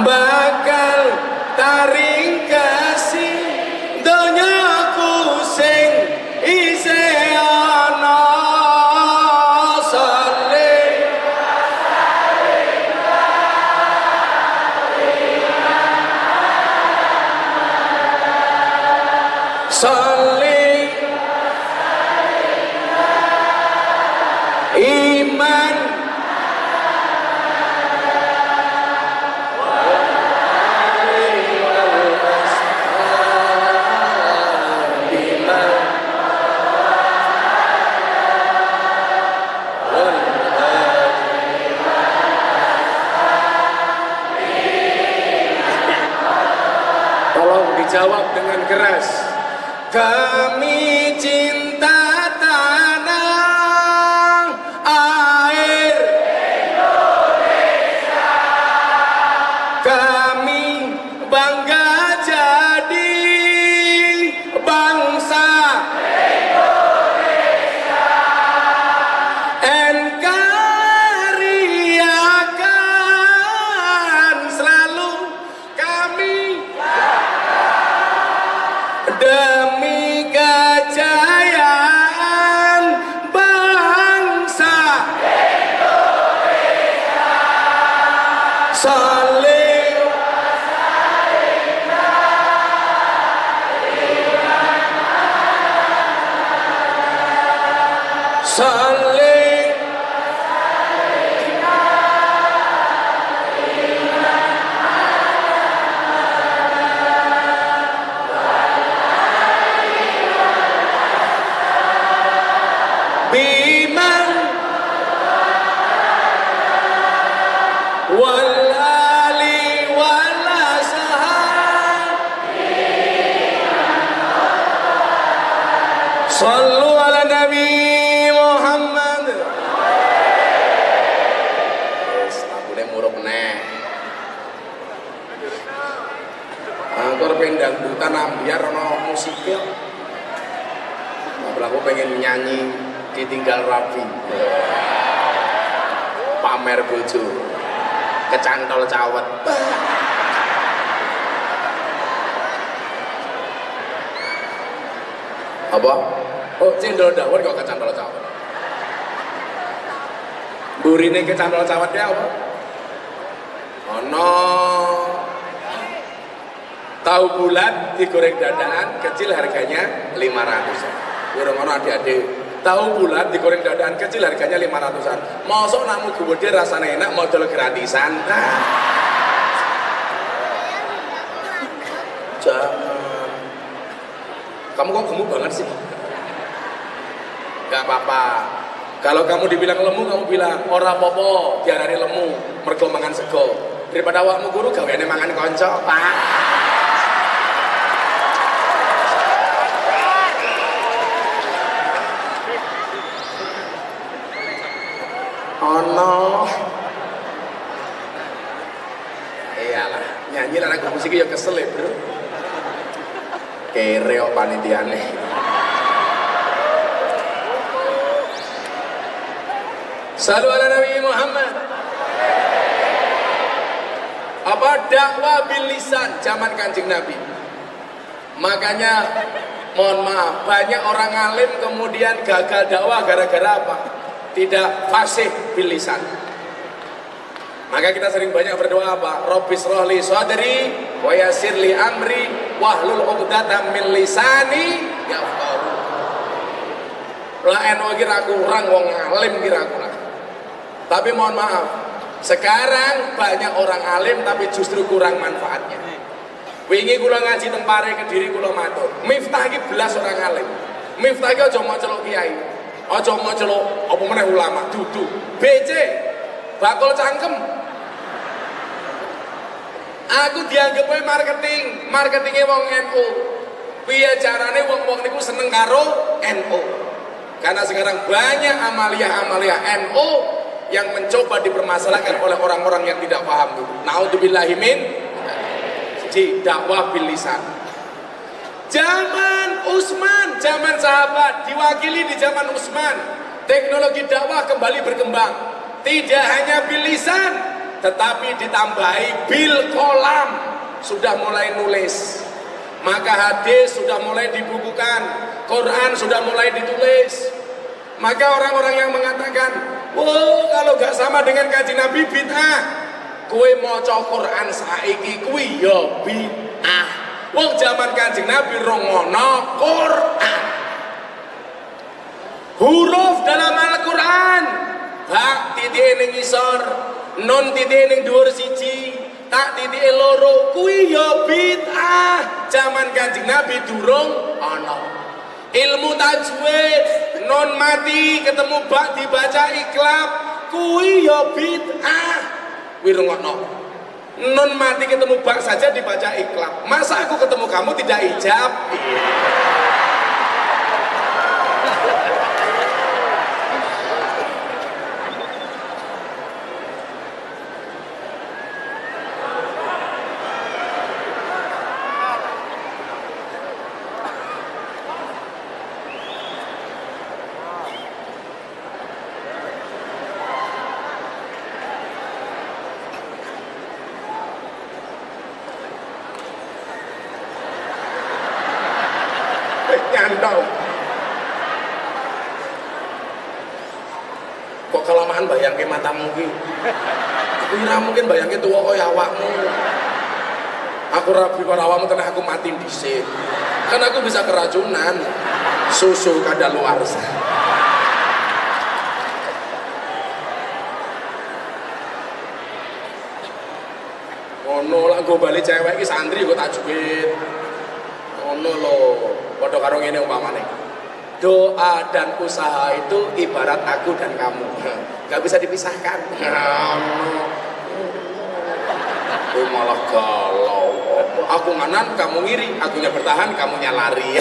bakal taring kasih donyaku sing isih ana. Saleh saleh iman. Tolong dijawab dengan keras. Kami cinta tanah air Indonesia. Kami bangga jadi bangsa Indonesia. NKRI akan selalu kami demi Salih Salih biman walali wala sahab sallu ala nabi Muhammad. Yes, labune murup neh. Angkor pendang dutan ambiar ana musike. Aku pengen nyanyi ditinggal rapi. Pamer bojo. Kecantol cawet. Apa? Oh, cendol dawet kok kecantol cawet. Burine kecantol cawet ya apa? Ono tahu bulat digoreng dadaan kecil harganya 500. Orang-orang adik-adik tahu bulat digoreng dadaan kecil harganya 500-an. Mosok namu gede rasanya enak modal gratisan. Jangan. Kamu kok gemuk banget sih? Gak apa-apa. Kalau kamu dibilang lemu, kamu bilang ora popo diarani lemu mergo mangan sego. Daripada awakmu guru gaweane mangan konco, Pak. Ono. Iyalah, nyanyi lagu musik ya kesel ya, Bro. Kere kok panitiane. Sallu ala Nabi Muhammad. Apa dakwah bil lisan zaman Kanjeng Nabi. Makanya mohon maaf, banyak orang alim kemudian gagal dakwah gara-gara apa? Tidak fasih bil lisan. Maka kita sering banyak berdoa apa? Rabbis rohli sadri wa yassir li amri wahlul 'uqdatam min lisani yafqahu. Lah eno kira kurang wong alim kira kurang. Tapi mohon maaf, sekarang banyak orang alim tapi justru kurang manfaatnya. Wingi kula ngaji tempare Kediri kula matur. Miftah iki belas orang alim. Miftah iki aja mau celuk kiai. Aja mau celuk apa meneh ulama dudu. BC bakul cangkem. Aku dianggap marketingnya wong NU. Piye carane wong-wong niku seneng karo NU? Karena sekarang banyak amalia-amalia NU yang mencoba dipermasalahkan oleh orang-orang yang tidak paham itu. Naudzubillahi min dakwah bil lisan. Zaman Utsman, zaman sahabat diwakili di zaman Utsman, teknologi dakwah kembali berkembang. Tidak hanya bil lisan, tetapi ditambahi bil kolam. Sudah mulai nulis. Maka hadis sudah mulai dibukukan, Quran sudah mulai ditulis. Maka orang-orang yang mengatakan, "Wah, kalau gak sama dengan kaji Nabi bid'ah." Kue maca Quran saiki kuwi ya bid'ah. Wong zaman Kanjeng Nabi rongono Quran. Huruf dalam Al-Qur'an, ha titik ning ngisor, nun titik ning dhuwur siji, tak titik loro, kuwi ya bid'ah. Zaman Kanjeng Nabi durung ana. Ilmu tajwid, nun mati ketemu bak dibaca iklab, kuwi ya bid'ah. Kuwi rungokno. Nun mati ketemu bak saja dibaca iklab. Masa aku ketemu kamu tidak ijab? Kok kelamaan bayangke matamu ki? Aku ora mungkin bayangke tuwa kaya awakmu. Aku rabi karo awakmu tenan aku mati dhisik. Kan aku bisa keracunan. Susu kadaluarsa. Ono lah go bali cewek iki santri kok tak juwit. Ono lho, padha karo ngene umpamane. Doa dan usaha itu ibarat aku dan kamu, gak bisa dipisahkan. Aku malah galau. Aku nganan, kamu ngiri. Akunya bertahan, kamunya lari.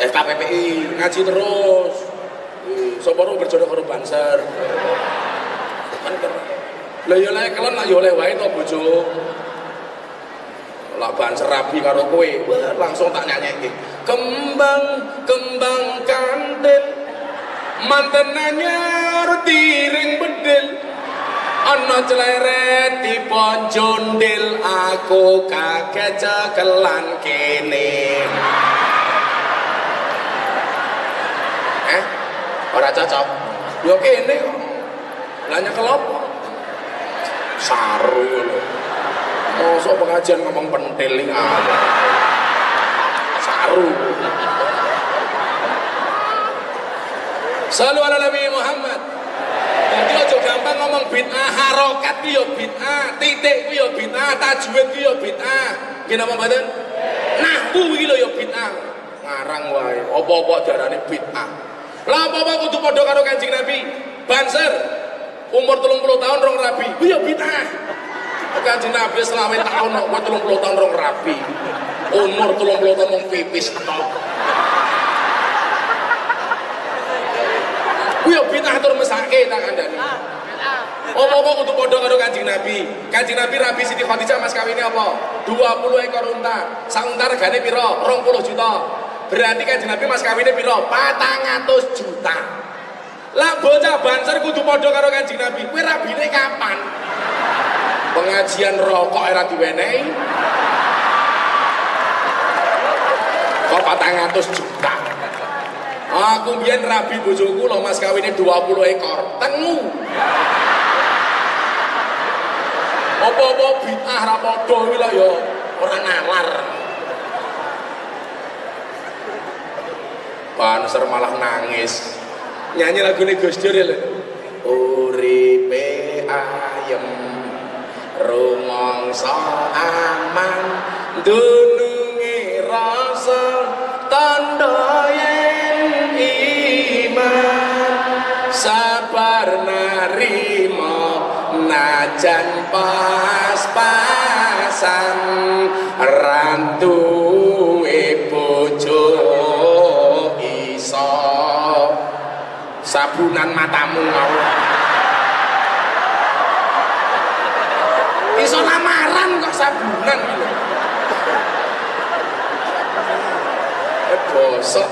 FKPPI ngaji terus. Soporo berjodoh karo Banser. Lah yo lek kelon lak yo oleh wae to bojo. Laban serabi karo kowe, langsung tak nyanyi. Kembang kandel, manten anyar tiring bedel, ana celeret diponjondel, aku kaget cekelan kene. Ora cocok. Yo kene kok. Lah nyekel apa? Saru lho. Mosok pengajian ngomong pentil iki apa? Saru. Shallu ala Nabi Muhammad. Jadi aja gampang ngomong bid'ah, harokat ku ya bid'ah, titik ku ya bid'ah, tajwid ku ya bid'ah. Nggih napa mboten? Nahwu iki lho ya bid'ah. Ngarang wae, apa-apa darane bid'ah. Lah apa-apa kudu padha karo Kanjeng Nabi. Banser umur 30 tahun rong rabi. Ku ya bid'ah. Kanjeng Nabi selawe tahun kok 30 tahun rong rabi. Umur 30 tahun mung pipis tok. Ku yo bid'ah tur mesake tak kandhani. Apa-apa kudu padha karo Kanjeng Nabi. Kanjeng Nabi rabi Siti Khadijah mas kawine apa? 20 ekor unta. Sak unta regane pira? 20 juta. Berarti Kanjeng Nabi mas kawine pira? 400 juta. Lah bocah Banser kudu padha karo Kanjeng Nabi. Kowe rabine kapan? Pengajian rokok era diwenehi kok 400 juta. Aku biyen rabi bojoku lho mas kawine 20 ekor tengu. Apa-apa bid'ah ra padha kuwi lho ya ora nalar. Banser malah nangis nyanyi lagune Gus Dur lho. Uripe ayem rumangsa aman dununge rasa tandha yen iman sabar narima najan pas-pasan rantuwe bojo iso sabunan matamu mau iso lamaran kok sabunan gitu. Bosok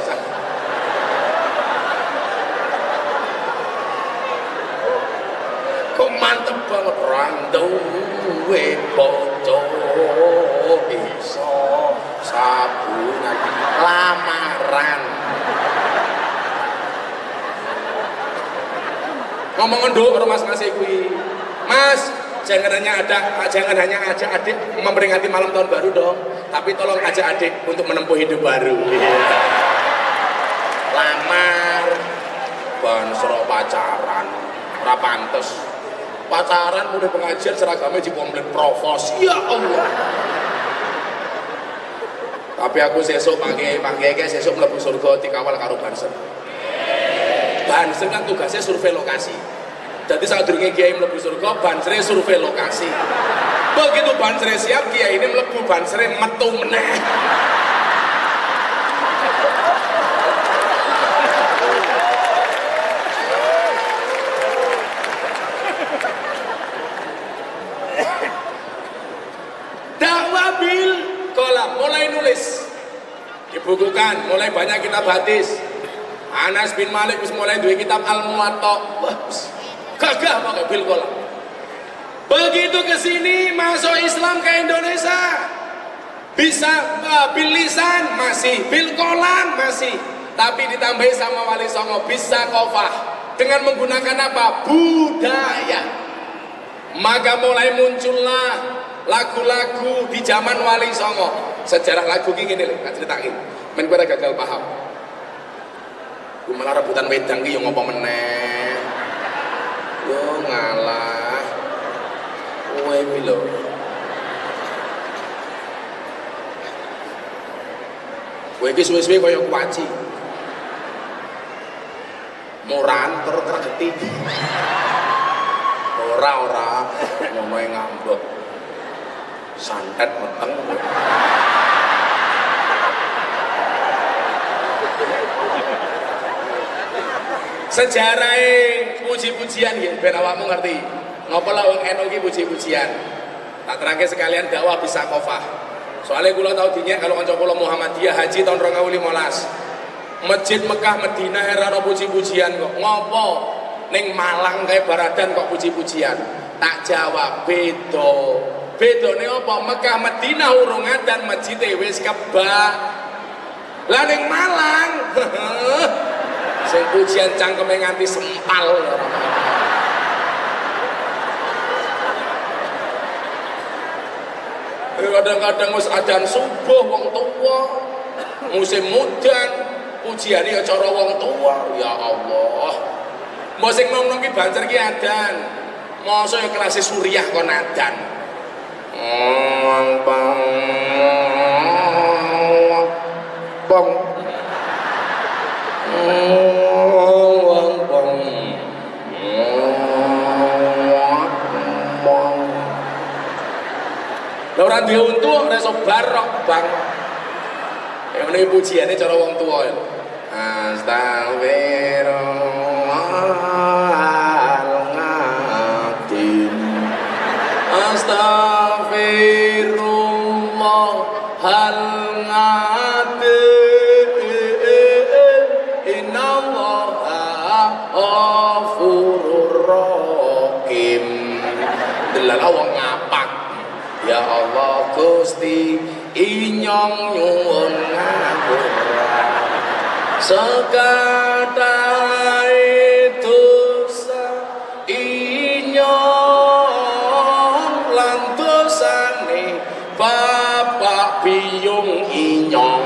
kok mantep banget randuwe bojo iso sabunan lamaran. Ngomong nduk karo Mas kuwi. Mas, jangan hanya ajak adik memperingati malam tahun baru dong, tapi tolong ajak adik untuk menempuh hidup baru. Lamar, Banser pacaran, ora pantes. Pacaran udah pengajian seragamnya di komplit provos. Ya Allah. Tapi aku sesuk pakai sesuk mlebu surga dikawal karo Banser. Banser kan tugasnya survei lokasi. Jadi saat durunge kiai mlebu surga, Bansere survei lokasi. Begitu Bansere siap, kiai ini mlebu Bansere metu meneh. Dakwah bil kolam mulai nulis, dibukukan, mulai banyak kitab hadis. Anas bin Malik mulai dua kitab Al-Muwatta. Gagah pakai bil kolam. Begitu kesini masuk Islam ke Indonesia, bisa bil lisan masih, bil kolam masih. tapi ditambahi sama Wali Songo bisa kofah dengan menggunakan apa? Budaya. Maka mulai muncullah lagu-lagu di zaman Wali Songo. Sejarah lagu ini lho, tak ceritain. Men pada gagal paham. Ku malah rebutan wedang ki yo ngopo meneh. Yo ngalah. Kowe iki lho. Kowe iki suwe-suwe kaya kuwaci. Moran terus tergeti. Ora ngono e ngambek. Santet meteng. Sejarah puji-pujian nggih ben awakmu ngerti. Ngopo lah wong NU iki puji-pujian. Tak terangke sekalian dakwah bisa kofah. Soalnya kula tau dinyek kalau kanca kula Muhammadiyah haji tahun 2015. Masjid Mekah Madinah era puji-pujian kok. Ngopo ning Malang kayak Baradan kok puji-pujian? Tak jawab beda. Bedane apa? Mekah Madinah urung dan masjid wis kebak. Lah ning Malang sing pujian cangkeme nganti sempal. Kadang-kadang wis adzan subuh wong tua, musim mudan pujiane ya cara wong tua. Ya Allah. Mbok sing nom-nom ki banter ki adzan. Mosok ya kelas Suriah kon adzan. Bong. Ora duwe untu ora iso barok bang. Ya ngene pujiane cara wong tuwa ya. Astagfirullahaladzim. Astagfirullahaladzim. Innallaha ghafurur rahim. Delala wong ngapak. Ya Allah Gusti inyong nyuwun ngapura sekadar dosa inyong lan dosane bapak biyung inyong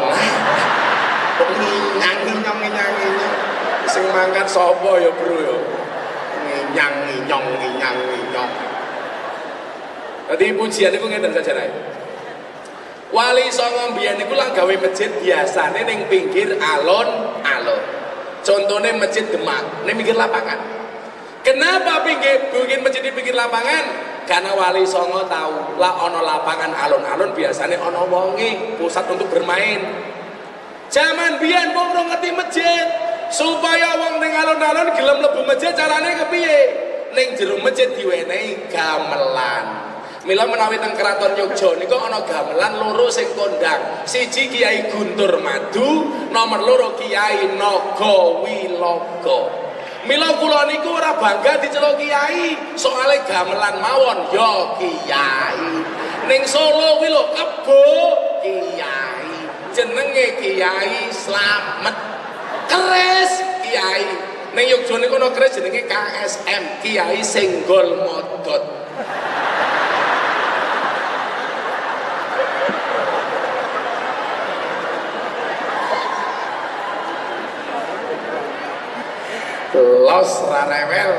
inyang sing mangkat sapa ya bro ya inyong Jadi pujian itu ngeten saja. Wali Songo mbiyen niku lak gawe masjid biasane ning pinggir alun-alun. Contohnya masjid Demak, ning pinggir lapangan. Kenapa bikin masjid di pinggir lapangan? Karena Wali Songo tahu lah ono lapangan alun-alun biasane ono wonge, pusat untuk bermain. Zaman biyen wong ora ngerti masjid, supaya wong ning alun-alun gelem mlebu masjid carane kepiye? Ning jero masjid diwenehi gamelan. Mila menawi teng Keraton Yogya niku ana gamelan loro sing kondang. Siji Kiai Guntur Madu, nomor loro Kiai Naga Wilaga. Mila kula niku ora bangga diceluk kiai, soale gamelan mawon ya kiai. Ning Solo kuwi lho kebo kiai. Jenenge Kiai Slamet. Keris kiai. Ning Yogya niku ana keris jenenge KSM, Kiai Senggol Modot. Los rarewel.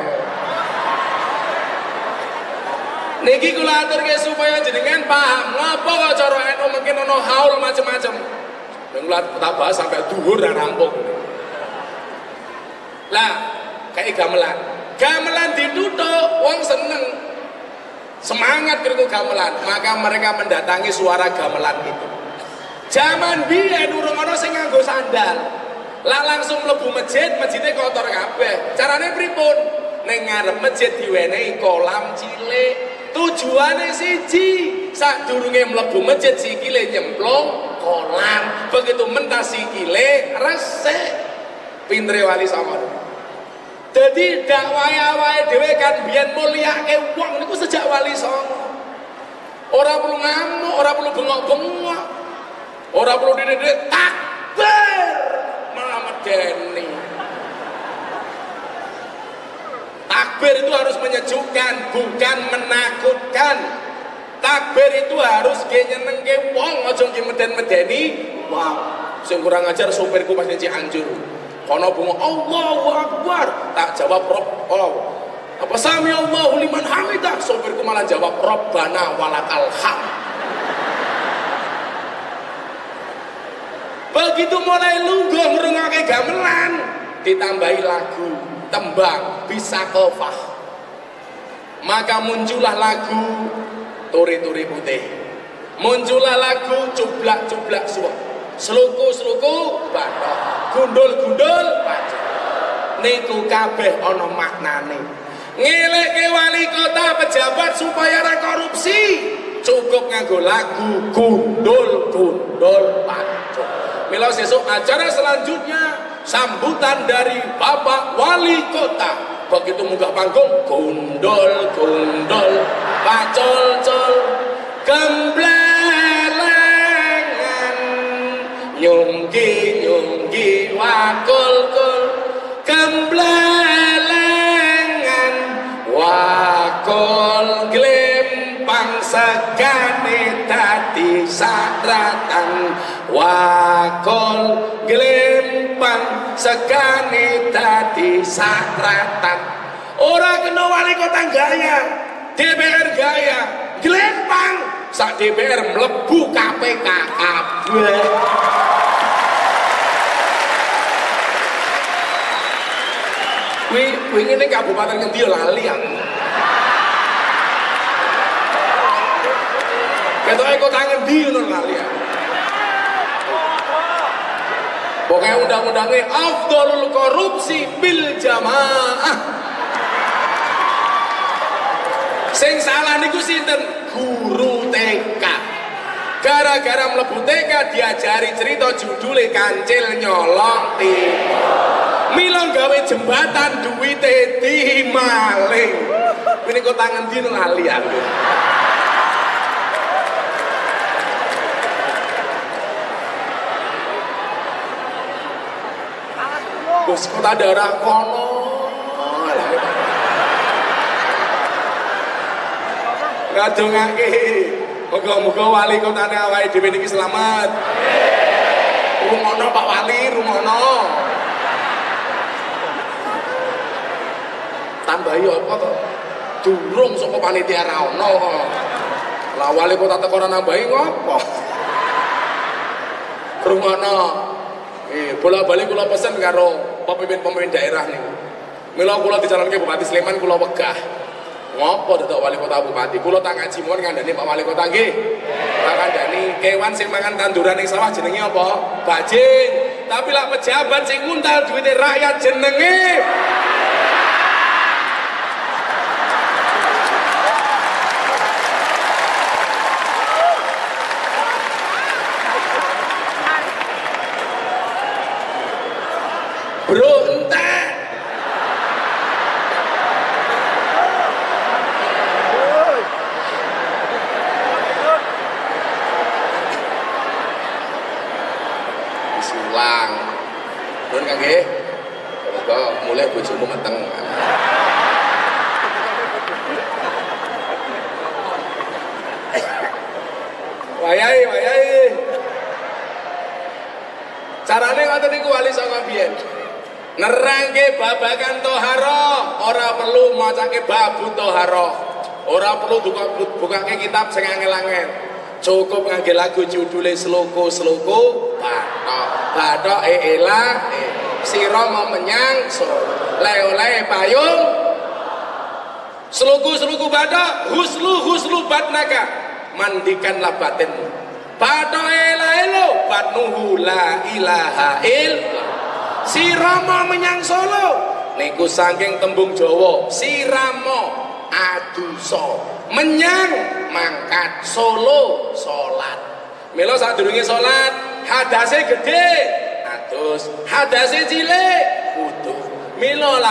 Niki kula aturke supaya jenengan paham ngapa kok cara NU mungkin ono haul macam-macam. Kula tak bahas sampai dhuwur dan rampung. Lah, kayak gamelan. Gamelan dituthuk wong seneng. Semangat krungu gamelan, maka mereka mendatangi suara gamelan itu. Zaman biyen urung ana sing nganggo sandal. Lah langsung mlebu masjid, masjidnya kotor kabeh. Carane pripun? Ning ngarep masjid diwenehi kolam cilik. Tujuane siji, sadurunge mlebu masjid sikile nyemplung kolam. Begitu mentas sikile resik. Pintere Wali Songo. Dadi dakwahe awake dhewe kan biyen mulyake wong niku sejak Wali Songo. Ora perlu ngamuk, ora perlu bengok-bengok. Ora perlu didek takbir. itu harus menyejukkan, bukan menakutkan. Takbir itu harus nyenengke wong, aja meden-medeni. Wah, sing kurang ajar sopirku pas nyeci anjur. Kono bunga Allahu Akbar, tak jawab Rob. Oh, apa sami Allahu liman hamidah, sopirku malah jawab Rabbana walakal hamd. Begitu mulai lungguh ngrungokake gamelan, ditambahi lagu, tembang, bisa kofah. Maka muncullah lagu Turi-turi putih, muncullah lagu Cublak-cublak suwek, Sluku-sluku bathok, Gundul-gundul pacul. Niku kabeh ana maknane. Ngelekke wali kota pejabat supaya ora korupsi, cukup nganggo lagu Gundul-gundul pacul. Mila sesuk acara selanjutnya sambutan dari Bapak Wali Kota. Begitu munggah panggung, gundul-gundul pacul-cul, gemblelengan, nyunggi-nyunggi wakul-kul, gemblelengan, wakul glempang segane dadi saratan, wakul glempang segane dadi saratan. Ora kena wali kota gaya, DPR gaya, glempang sak DPR mlebu KPK kabeh. Kuwi ngene kabupaten ngendi ya lali aku. Ketoke kota ngendi ngono lali aku. Pokoknya undang-undangnya afdhalul korupsi bil jamaah. Sing salah niku sinten? Guru TK. Gara-gara mlebu TK diajari cerita judule Kancil Nyolong Timor. Mila gawe jembatan duwite dimaling. Ini kota ngendi lali aku. Bos kota daerah kono. Ngadongake. Moga-moga wali kotane awake dhewe niki selamat. Rumono Pak Wali, rumono. Tambahi apa to? Durung saka panitia ra ono. Lah wali kota teko ora nambahi ngopo? Rumono. Bola-bali kula pesen karo pemimpin daerah niku. Mila kula dicalonke Bupati Sleman kula wegah. Ngopo dadak wali kota bupati? Kula tak ngaji mon ngandani Pak Wali Kota nggih. Tak kandhani kewan sing mangan tanduran ning sawah jenenge apa? Bajing. Tapi lak pejabat sing nguntal duwite rakyat jenenge Bro entek. Ulang. Nun kangge. Kok mulai bojomu meteng. Wayahe. Carane ngoten niku wali saka biyen. Nerangke babagan toharo, ora perlu macake babu toharo, ora perlu bukake kitab sing angel-angel. Cukup ngangge lagu judule Sluku-sluku bathok elah sira mau menyang le-ole payung. Sluku-sluku bathok huslu batnaka, mandikanlah batinmu. Bathok elah batnuhu la ilaha illallah. Sirama menyang Solo niku saking tembung Jawa sirama adusa, menyang mangkat, Solo salat. Mila sadurunge salat hadase gedhe adus, hadase cilik wudu. Mila